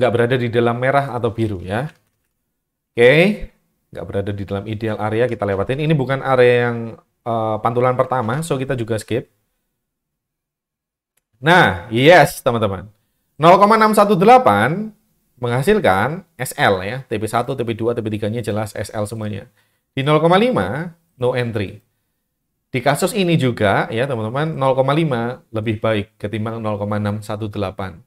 berada di dalam merah atau biru ya. Oke, nggak berada di dalam ideal area kita lewatin. Ini bukan area yang pantulan pertama, so kita juga skip. Nah, yes teman-teman. 0,618 menghasilkan SL ya, TP1, TP2, TP3-nya jelas SL semuanya. Di 0,5 no entry. Di kasus ini juga ya teman-teman 0,5 lebih baik ketimbang 0,618.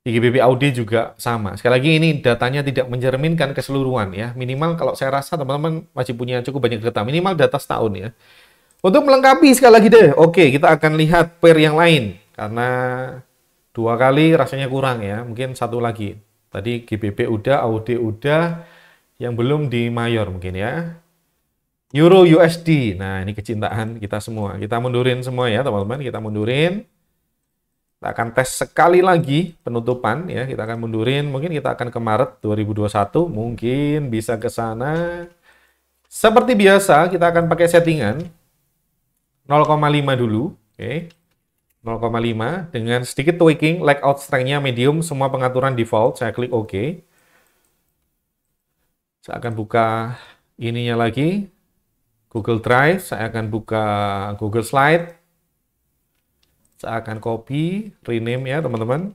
Di GBP Audi juga sama. Sekali lagi ini datanya tidak mencerminkan keseluruhan ya. Minimal kalau saya rasa teman-teman masih punya cukup banyak data. Minimal data setahun ya. Untuk melengkapi sekali lagi deh. Oke, kita akan lihat pair yang lain. Karena 2 kali rasanya kurang ya. Mungkin satu lagi. Tadi GBP udah, Audi udah. Yang belum di Mayor mungkin ya. Euro USD. Nah, ini kecintaan kita semua. Kita mundurin semua ya teman-teman. Kita mundurin. Kita akan tes sekali lagi penutupan ya. Kita akan mundurin, mungkin kita akan ke Maret 2021, mungkin bisa ke sana. Seperti biasa, kita akan pakai settingan 0,5 dulu, oke. 0,5 dengan sedikit tweaking, layout strength-nya medium, semua pengaturan default, saya klik OK. Saya akan buka ininya lagi, Google Drive, saya akan buka Google Slide. Saya akan copy, rename ya teman-teman.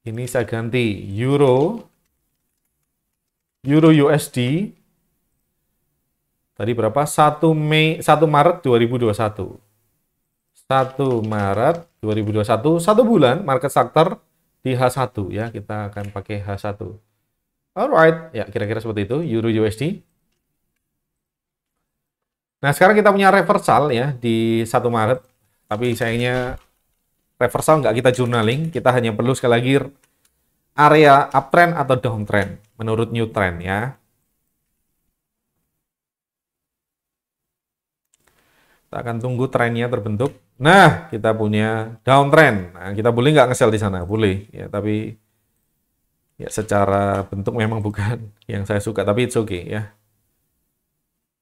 Ini saya ganti Euro USD. Tadi berapa? 1 Maret 2021. 1 Maret 2021, 1 bulan market sector di H1 ya. Kita akan pakai H1. Alright, ya kira-kira seperti itu Euro USD. Nah, sekarang kita punya reversal ya di 1 Maret. Tapi sayangnya reversal nggak kita journaling, kita hanya perlu sekali lagi area uptrend atau downtrend menurut new trend ya. Kita akan tunggu trennya terbentuk. Nah, kita punya downtrend. Nah, kita boleh nggak nge-sell di sana? Boleh ya, tapi ya secara bentuk memang bukan yang saya suka, tapi it's okay ya.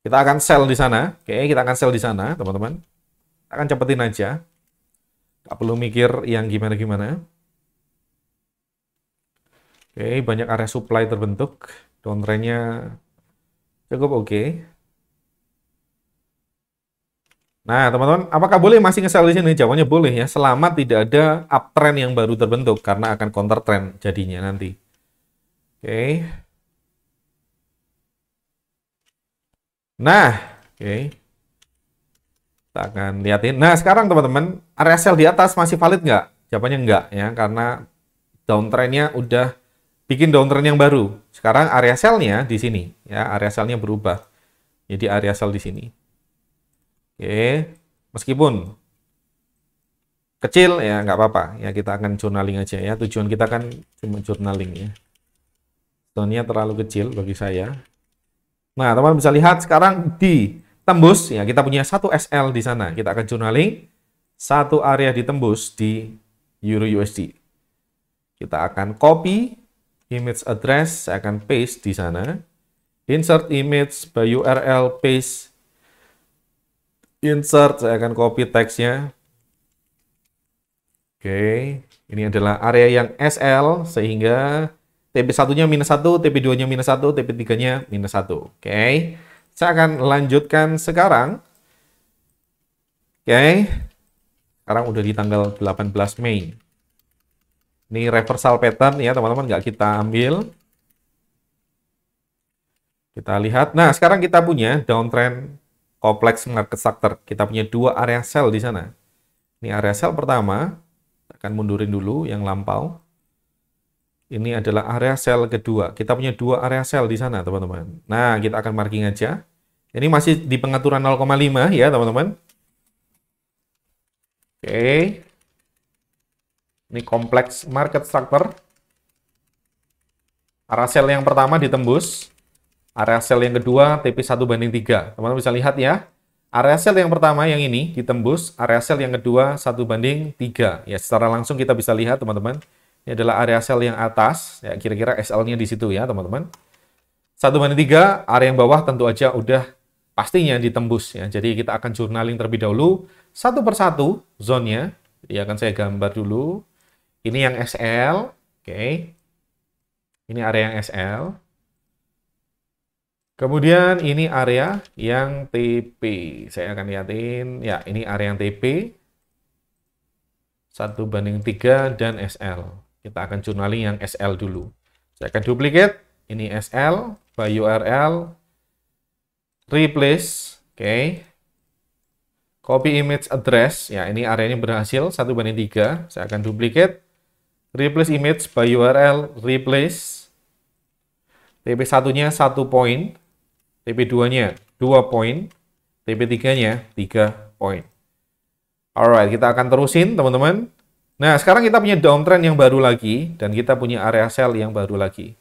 Kita akan sell di sana. Oke, kita akan sell di sana, teman-teman. Akan cepetin aja. Nggak perlu mikir yang gimana-gimana. Oke, banyak area supply terbentuk. Downtrend-nya cukup oke. Nah, teman-teman, apakah boleh masih nge-sell di sini? Jawabannya boleh ya, selama tidak ada uptrend yang baru terbentuk, karena akan counter trend jadinya nanti. Oke. Nah, oke. Kita akan lihatin. Nah, sekarang teman-teman, area sell di atas masih valid nggak? Jawabannya nggak ya, karena downtrend-nya udah bikin downtrend yang baru. Sekarang area sell-nya di sini ya, area sell-nya berubah. Jadi area sell di sini. Oke, meskipun kecil ya nggak apa-apa ya, kita akan journaling aja ya. Tujuan kita kan cuma journaling ya. Zone-nya terlalu kecil bagi saya. Nah, teman-teman bisa lihat sekarang di tembus ya, kita punya 1 SL di sana. Kita akan journaling 1 area ditembus di Euro USD. Kita akan copy image address, saya akan paste di sana. Insert image by URL, paste. Insert, saya akan copy teksnya. Oke, ini adalah area yang SL sehingga TP1-nya -1, TP2-nya -1, TP3-nya -1. Oke. Saya akan lanjutkan sekarang. Oke. Sekarang udah di tanggal 18 Mei. Ini reversal pattern ya, teman-teman. Nggak kita ambil. Kita lihat. Nah, sekarang kita punya downtrend kompleks market sector. Kita punya 2 area sell di sana. Ini area sell pertama. Akan mundurin dulu yang lampau. Ini adalah area sell kedua. Kita punya 2 area sell di sana, teman-teman. Nah, kita akan marking aja. Ini masih di pengaturan 0,5 ya, teman-teman. Oke. Ini kompleks market structure. Area sell yang pertama ditembus. Area sell yang kedua TP1/3. Teman-teman bisa lihat ya. Area sell yang pertama yang ini ditembus. Area sell yang kedua 1/3. Ya, secara langsung kita bisa lihat, teman-teman. Ini adalah area sell yang atas, ya kira-kira SL-nya di situ ya teman-teman. 1/3, area yang bawah tentu aja udah pastinya ditembus ya. Jadi kita akan journaling terlebih dahulu, satu persatu zone-nya. Jadi akan saya gambar dulu. Ini yang SL, oke. Ini area yang SL. Kemudian ini area yang TP. Saya akan lihatin, ya ini area yang TP. 1:3 dan SL. Kita akan journaling yang SL dulu. Saya akan duplicate, ini SL, by URL, replace, oke. Copy image address, ya ini areanya berhasil, 1:3. Saya akan duplicate, replace image by URL, replace. TP1-nya 1 poin. TP2-nya 2 poin, TP3-nya 3 poin. Alright, kita akan terusin teman-teman. Nah, sekarang kita punya downtrend yang baru lagi, dan kita punya area sell yang baru lagi.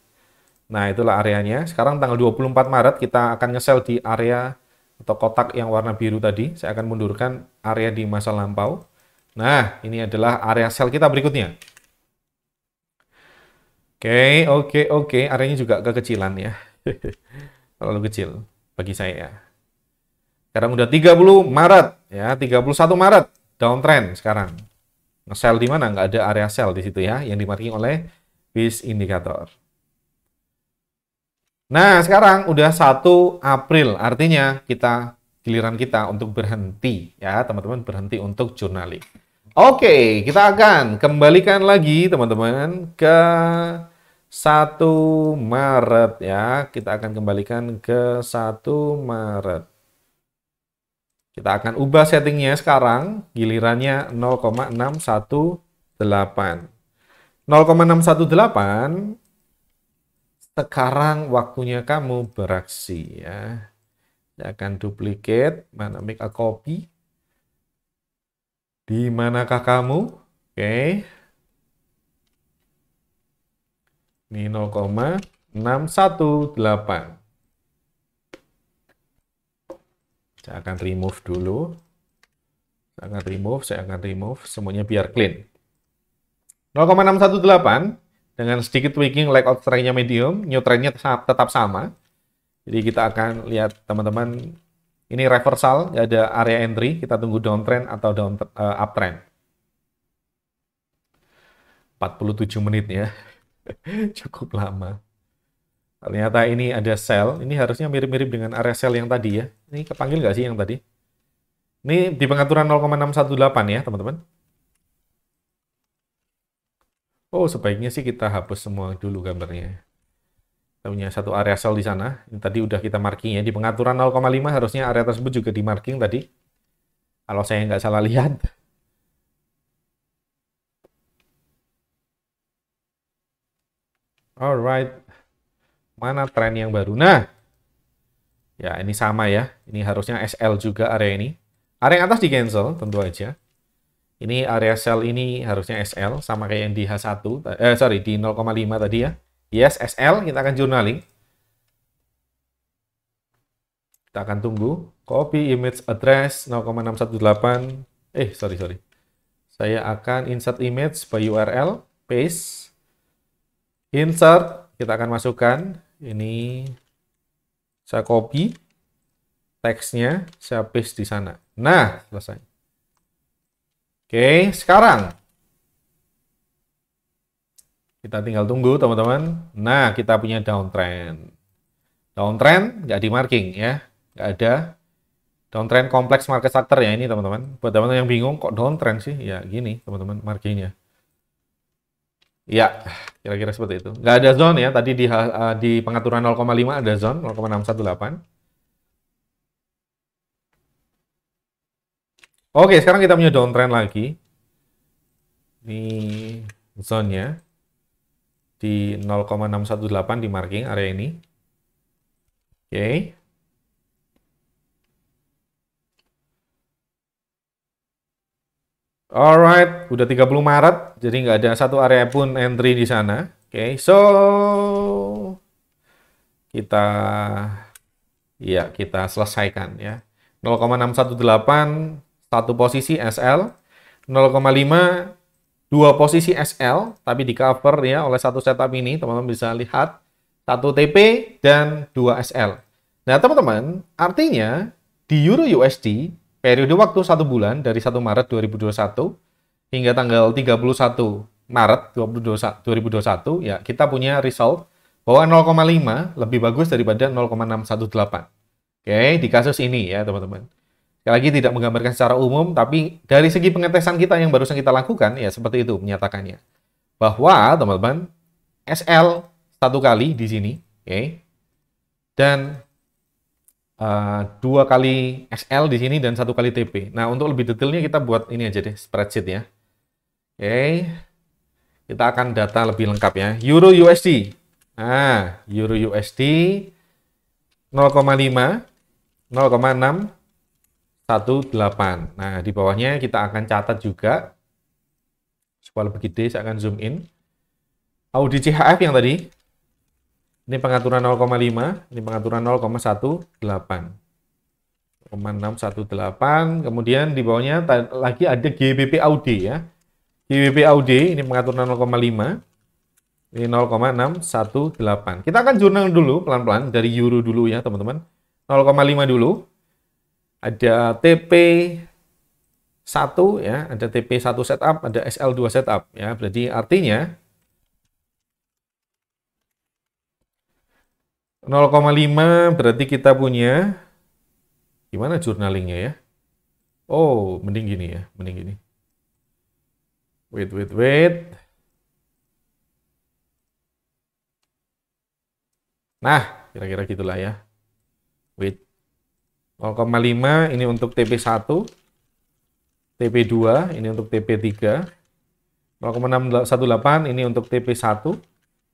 Nah, itulah areanya. Sekarang tanggal 24 Maret, kita akan nge-sell di area atau kotak yang warna biru tadi. Saya akan mundurkan area di masa lampau. Nah, ini adalah area sell kita berikutnya. Oke. Areanya juga kekecilan ya. Terlalu kecil bagi saya. Sekarang udah 30 Maret ya, 31 Maret downtrend sekarang. Nge-sell di mana? Nggak ada area sell di situ ya, yang dimarking oleh bis indikator. Nah, sekarang udah 1 April, artinya giliran kita untuk berhenti ya, teman-teman, berhenti untuk journaling. Oke, kita akan kembalikan lagi teman-teman ke 1 Maret ya. Kita akan kembalikan ke 1 Maret. Kita akan ubah settingnya sekarang. Gilirannya 0,618. 0,618. Sekarang waktunya kamu beraksi ya. Saya akan duplicate. Mana make a copy. Di manakah kamu? Oke. Ini 0,618. Saya akan remove dulu. Saya akan remove. Semuanya biar clean. 0,618 dengan sedikit tweaking layout strength-nya medium, new trend-nya tetap sama. Jadi kita akan lihat teman-teman, ini reversal, ada area entry, kita tunggu downtrend atau uptrend. 47 menit ya. Cukup lama. Ternyata ini ada sell. Ini harusnya mirip-mirip dengan area sell yang tadi ya. Ini kepanggil nggak sih yang tadi? Ini di pengaturan 0,618 ya, teman-teman. Oh, sebaiknya sih kita hapus semua dulu gambarnya. Kita punya satu area sell di sana. Ini tadi udah kita marking ya. Di pengaturan 0,5 harusnya area tersebut juga di marking tadi. Kalau saya nggak salah lihat. Alright. Mana tren yang baru? Nah, ya ini sama ya. Ini harusnya SL juga area ini. Area yang atas di cancel, tentu aja. Ini area sell ini harusnya SL, sama kayak yang di H1, di 0,5 tadi ya. Yes, SL, kita akan journaling. Kita akan tunggu. Copy image address 0,618. Sorry. Saya akan insert image by URL, paste. Insert, kita akan masukkan. Ini saya copy. Teksnya saya paste di sana. Nah, selesai. Oke, sekarang kita tinggal tunggu, teman-teman. Nah, kita punya downtrend. Downtrend nggak di marking ya. Nggak ada. Downtrend kompleks market structure ya ini, teman-teman. Buat teman-teman yang bingung, kok downtrend sih? Ya, gini, teman-teman, markingnya. Ya, kira-kira seperti itu. Nggak ada zone ya. Tadi di pengaturan 0,5 ada zone, 0,618. Oke, sekarang kita punya downtrend lagi. Ini zone-nya di 0,618 di marking area ini. Oke. Alright, udah 30 Maret, jadi nggak ada satu area pun entry di sana. Oke, so kita selesaikan ya. 0,618 satu posisi SL, 0,5 dua posisi SL, tapi di cover ya oleh satu setup ini, teman-teman bisa lihat 1 TP dan 2 SL. Nah, teman-teman, artinya di Euro USD periode waktu 1 bulan dari 1 Maret 2021 hingga tanggal 31 Maret 2021 ya, kita punya result bahwa 0,5 lebih bagus daripada 0,618. Oke, di kasus ini ya teman-teman. Sekali lagi tidak menggambarkan secara umum, tapi dari segi pengetesan kita yang barusan kita lakukan, ya seperti itu menyatakannya. Bahwa teman-teman, SL satu kali di sini, oke, dan dua kali SL di sini dan satu kali TP. Nah, untuk lebih detailnya kita buat ini aja deh, spreadsheet ya. Oke, kita akan data lebih lengkap ya. Euro USD. Nah, Euro USD 0,5, 0,618. Nah, di bawahnya kita akan catat juga. Supaya lebih gede, saya akan zoom in. Audi CHF yang tadi. Ini pengaturan 0,5, ini pengaturan 0,18. 0,618, kemudian di bawahnya lagi ada GBP AUD ya. GBP AUD ini pengaturan 0,5, ini 0,618. Kita akan jurnal dulu pelan-pelan dari euro dulu ya teman-teman. 0,5 dulu. Ada TP1 ya, ada TP1 setup, ada SL2 setup ya. Berarti artinya 0,5 berarti kita punya, gimana jurnalingnya ya? Oh, mending gini ya, mending gini. Wait. Nah, kira-kira gitulah ya. Wait. 0,5 ini untuk TP1, TP2 ini untuk TP3, 0,618 ini untuk TP1,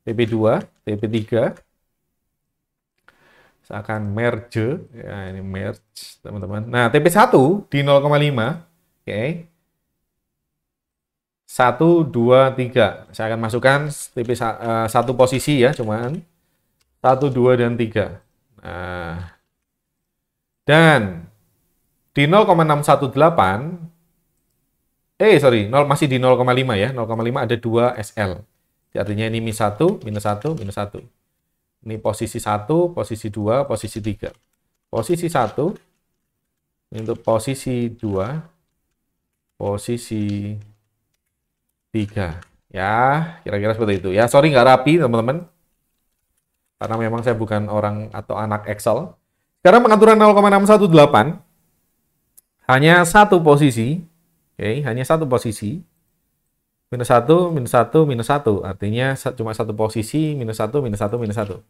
TP2, TP3. Saya akan merge, ya ini merge teman-teman. Nah, TP1 di 0,5, oke. 1, 2, 3. Saya akan masukkan TP1 posisi ya, cuman 1, 2, dan 3. Nah, dan di 0,618, masih di 0,5 ya, 0,5 ada 2 SL. Artinya ini minus 1, minus 1, minus 1. Ini posisi 1, posisi 2, posisi 3. Posisi 1, ini untuk posisi 2, posisi 3. Ya, kira-kira seperti itu. Ya, sorry nggak rapi, teman-teman. Karena memang saya bukan orang atau anak Excel. Sekarang pengaturan 0,618, hanya satu posisi. Oke, hanya satu posisi. Minus 1, minus 1, minus 1. Artinya cuma satu posisi, minus 1, minus 1, minus 1.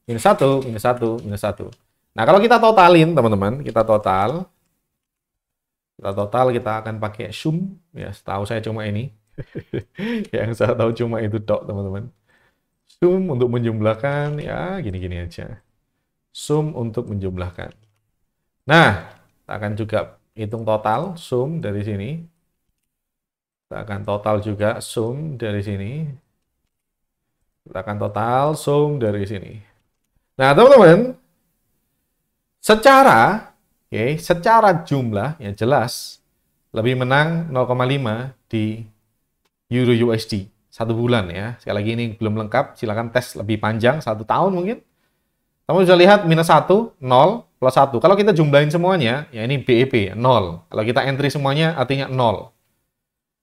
Minus 1, minus 1, minus 1. Nah, kalau kita totalin, teman-teman, kita total, kita akan pakai sum. Ya, setahu saya cuma ini. Yang saya tahu cuma itu dok, teman-teman. Sum untuk menjumlahkan, ya gini-gini aja. Sum untuk menjumlahkan. Nah, kita akan juga hitung total, sum dari sini. Kita akan total juga sum dari sini. Kita akan total sum dari sini. Nah, teman-teman, secara jumlah yang jelas lebih menang 0,5 di Euro USD 1 bulan ya. Sekali lagi ini belum lengkap, silakan tes lebih panjang 1 tahun mungkin. Kamu bisa lihat minus 1, 0, plus 1. Kalau kita jumlahin semuanya, ya ini BEP 0. Kalau kita entry semuanya artinya 0.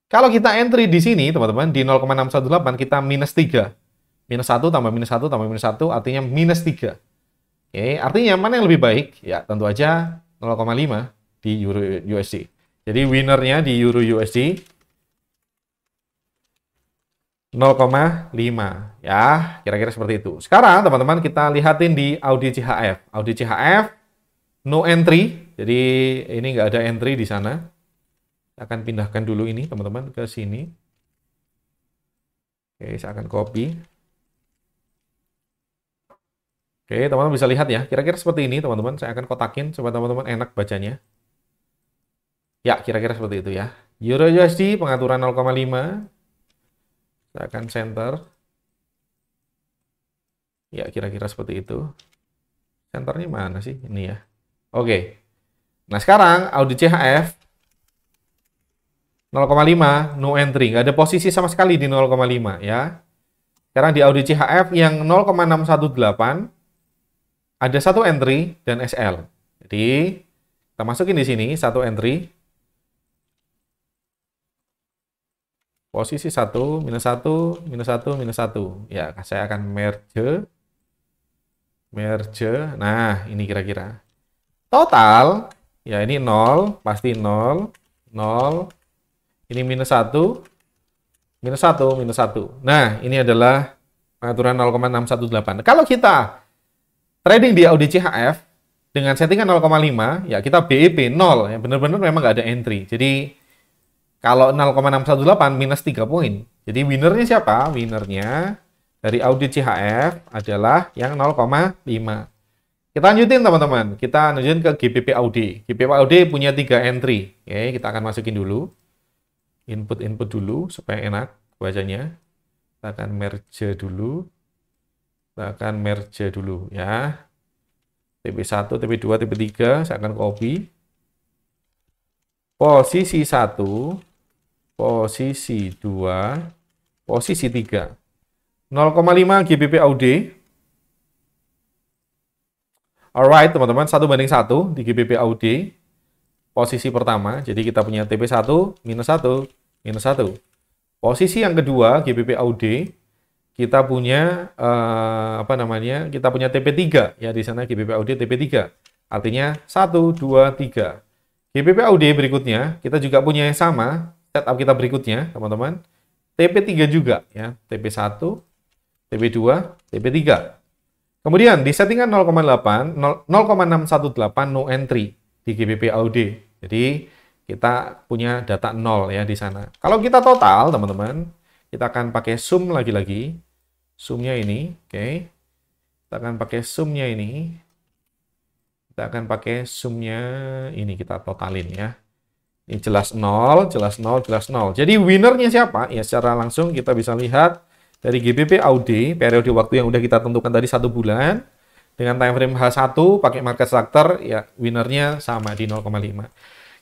Kalau kita entry di sini, teman-teman, di 0,618 kita minus 3. Minus 1 tambah minus 1 tambah minus 1 artinya minus 3. Oke, artinya mana yang lebih baik? Ya, tentu aja 0,5 di Euro USD. Jadi winernya di Euro USD 0,5. Ya, kira-kira seperti itu. Sekarang, teman-teman, kita lihatin di Audi CHF. Audi CHF, no entry. Jadi, ini nggak ada entry di sana. Akan pindahkan dulu ini teman-teman ke sini. Oke, saya akan copy. Oke, teman-teman bisa lihat ya. Kira-kira seperti ini teman-teman. Saya akan kotakin supaya teman-teman enak bacanya. Ya, kira-kira seperti itu ya. Euro USD pengaturan 0,5. Saya akan center. Ya, kira-kira seperti itu. Centernya mana sih? Ini ya. Oke. Nah, sekarang Audi CHF 0,5 no entry, nggak ada posisi sama sekali di 0,5 ya. Sekarang di Audi CHF yang 0,618 ada satu entry dan SL. Jadi kita masukin di sini satu entry. Posisi 1, minus 1, minus 1, minus 1. Ya, saya akan merge. merge. Nah, ini kira-kira. Total, ya ini 0, pasti 0, 0. Ini minus 1, minus 1, minus 1. Nah, ini adalah pengaturan 0,618. Kalau kita trading di Audi CHF, dengan settingan 0,5, ya kita BEP 0. Ya, benar-benar memang nggak ada entry. Jadi, kalau 0,618 minus 3 poin. Jadi, winernya siapa? Winernya dari Audi CHF adalah yang 0,5. Kita lanjutin teman-teman, kita lanjutin ke GBP Audi. GBP Audi punya 3 entry. Oke, kita akan masukin dulu. Input dulu supaya enak bacanya. Kita akan merge dulu. Kita akan merge dulu ya. TP1, TP2, TP3 saya akan copy. Posisi 1, posisi 2, posisi 3. 0,5 GBP Audi. Alright, teman-teman, 1:1 di GBP Audi. Posisi pertama, jadi kita punya TP1, minus 1, minus 1. Posisi yang kedua, GBP Audi, kita punya, kita punya TP3. Ya, di sana GBP Audi TP3. Artinya 1, 2, 3. GBP Audi berikutnya, kita juga punya yang sama, setup kita berikutnya, teman-teman. TP3 juga, ya, TP1, TP2, TP3. Kemudian di settingan 0,618 no entry di GBP Audi. Jadi kita punya data 0 ya di sana. Kalau kita total, teman-teman, kita akan pakai sum lagi-lagi. Sumnya ini, oke. Kita akan pakai sumnya ini. Kita akan pakai sumnya ini, kita totalin ya. Ini jelas 0, jelas 0, jelas 0. Jadi winernya siapa? Ya secara langsung kita bisa lihat dari GBP Audi, periode waktu yang udah kita tentukan tadi 1 bulan, dengan time frame H1, pakai market structure, ya winernya sama di 0,5.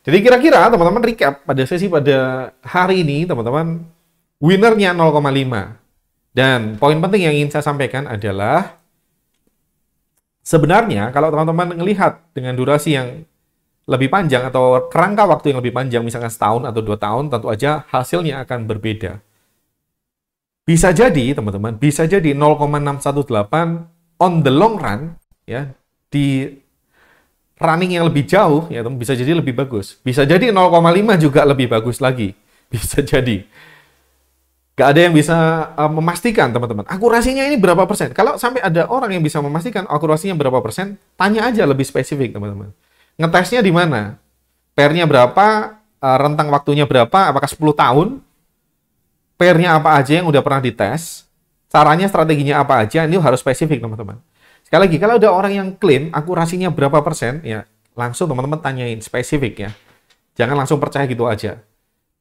Jadi kira-kira teman-teman recap pada sesi pada hari ini, teman-teman, winernya 0,5. Dan poin penting yang ingin saya sampaikan adalah, sebenarnya kalau teman-teman melihat dengan durasi yang lebih panjang atau kerangka waktu yang lebih panjang, misalkan setahun atau 2 tahun, tentu aja hasilnya akan berbeda. Bisa jadi, teman-teman, bisa jadi 0,618 on the long run, ya, di running yang lebih jauh, ya, bisa jadi lebih bagus. Bisa jadi 0,5 juga lebih bagus lagi. Bisa jadi. Gak ada yang bisa memastikan, teman-teman. Akurasinya ini berapa persen? Kalau sampai ada orang yang bisa memastikan akurasinya berapa persen, tanya aja lebih spesifik, teman-teman. Ngetesnya di mana? Pairnya berapa? Rentang waktunya berapa? Apakah 10 tahun? Pairnya apa aja yang udah pernah dites, caranya, strateginya apa aja, ini harus spesifik, teman-teman. Sekali lagi, kalau ada orang yang klaim akurasinya berapa persen, ya langsung teman-teman tanyain spesifik ya. Jangan langsung percaya gitu aja.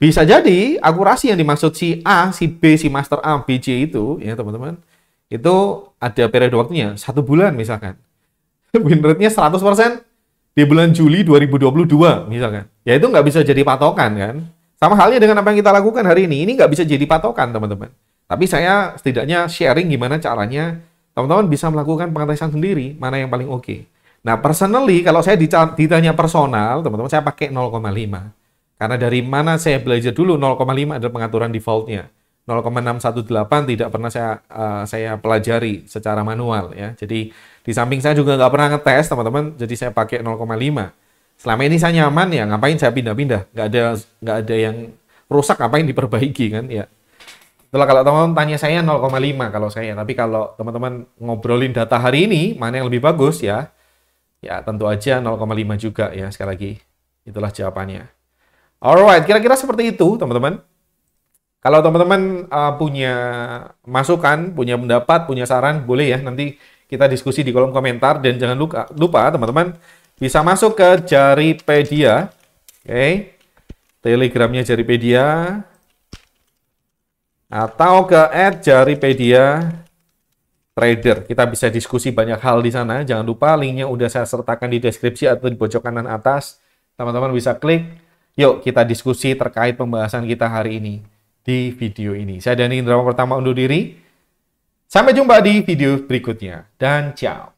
Bisa jadi akurasi yang dimaksud si A, si B, si Master A, B, C itu, ya teman-teman, itu ada periode waktunya, 1 bulan misalkan. Win rate-nya 100% di bulan Juli 2022 misalkan. Ya itu nggak bisa jadi patokan kan. Sama halnya dengan apa yang kita lakukan hari ini nggak bisa jadi patokan, teman-teman. Tapi saya setidaknya sharing gimana caranya teman-teman bisa melakukan pengetesan sendiri, mana yang paling oke. Nah, personally, kalau saya ditanya personal, teman-teman, saya pakai 0,5. Karena dari mana saya belajar dulu, 0,5 adalah pengaturan defaultnya. 0,618 tidak pernah saya pelajari secara manual, ya. Jadi, di samping saya juga nggak pernah ngetes, teman-teman, jadi saya pakai 0,5. Selama ini saya nyaman, ya ngapain saya pindah-pindah? Nggak ada yang rusak, ngapain diperbaiki kan? Ya. Itulah kalau teman-teman tanya saya 0,5 kalau saya. Tapi kalau teman-teman ngobrolin data hari ini, mana yang lebih bagus ya? Ya tentu aja 0,5 juga ya sekali lagi. Itulah jawabannya. Alright, kira-kira seperti itu teman-teman. Kalau teman-teman punya masukan, punya pendapat, punya saran, boleh ya nanti kita diskusi di kolom komentar. Dan jangan lupa teman-teman bisa masuk ke Jaripedia, oke, Telegramnya Jaripedia, atau ke @jaripedia_trader. Kita bisa diskusi banyak hal di sana. Jangan lupa linknya udah saya sertakan di deskripsi atau di pojok kanan atas. Teman-teman bisa klik. Yuk kita diskusi terkait pembahasan kita hari ini di video ini. Saya Dani Indrawan pertama undur diri. Sampai jumpa di video berikutnya dan ciao.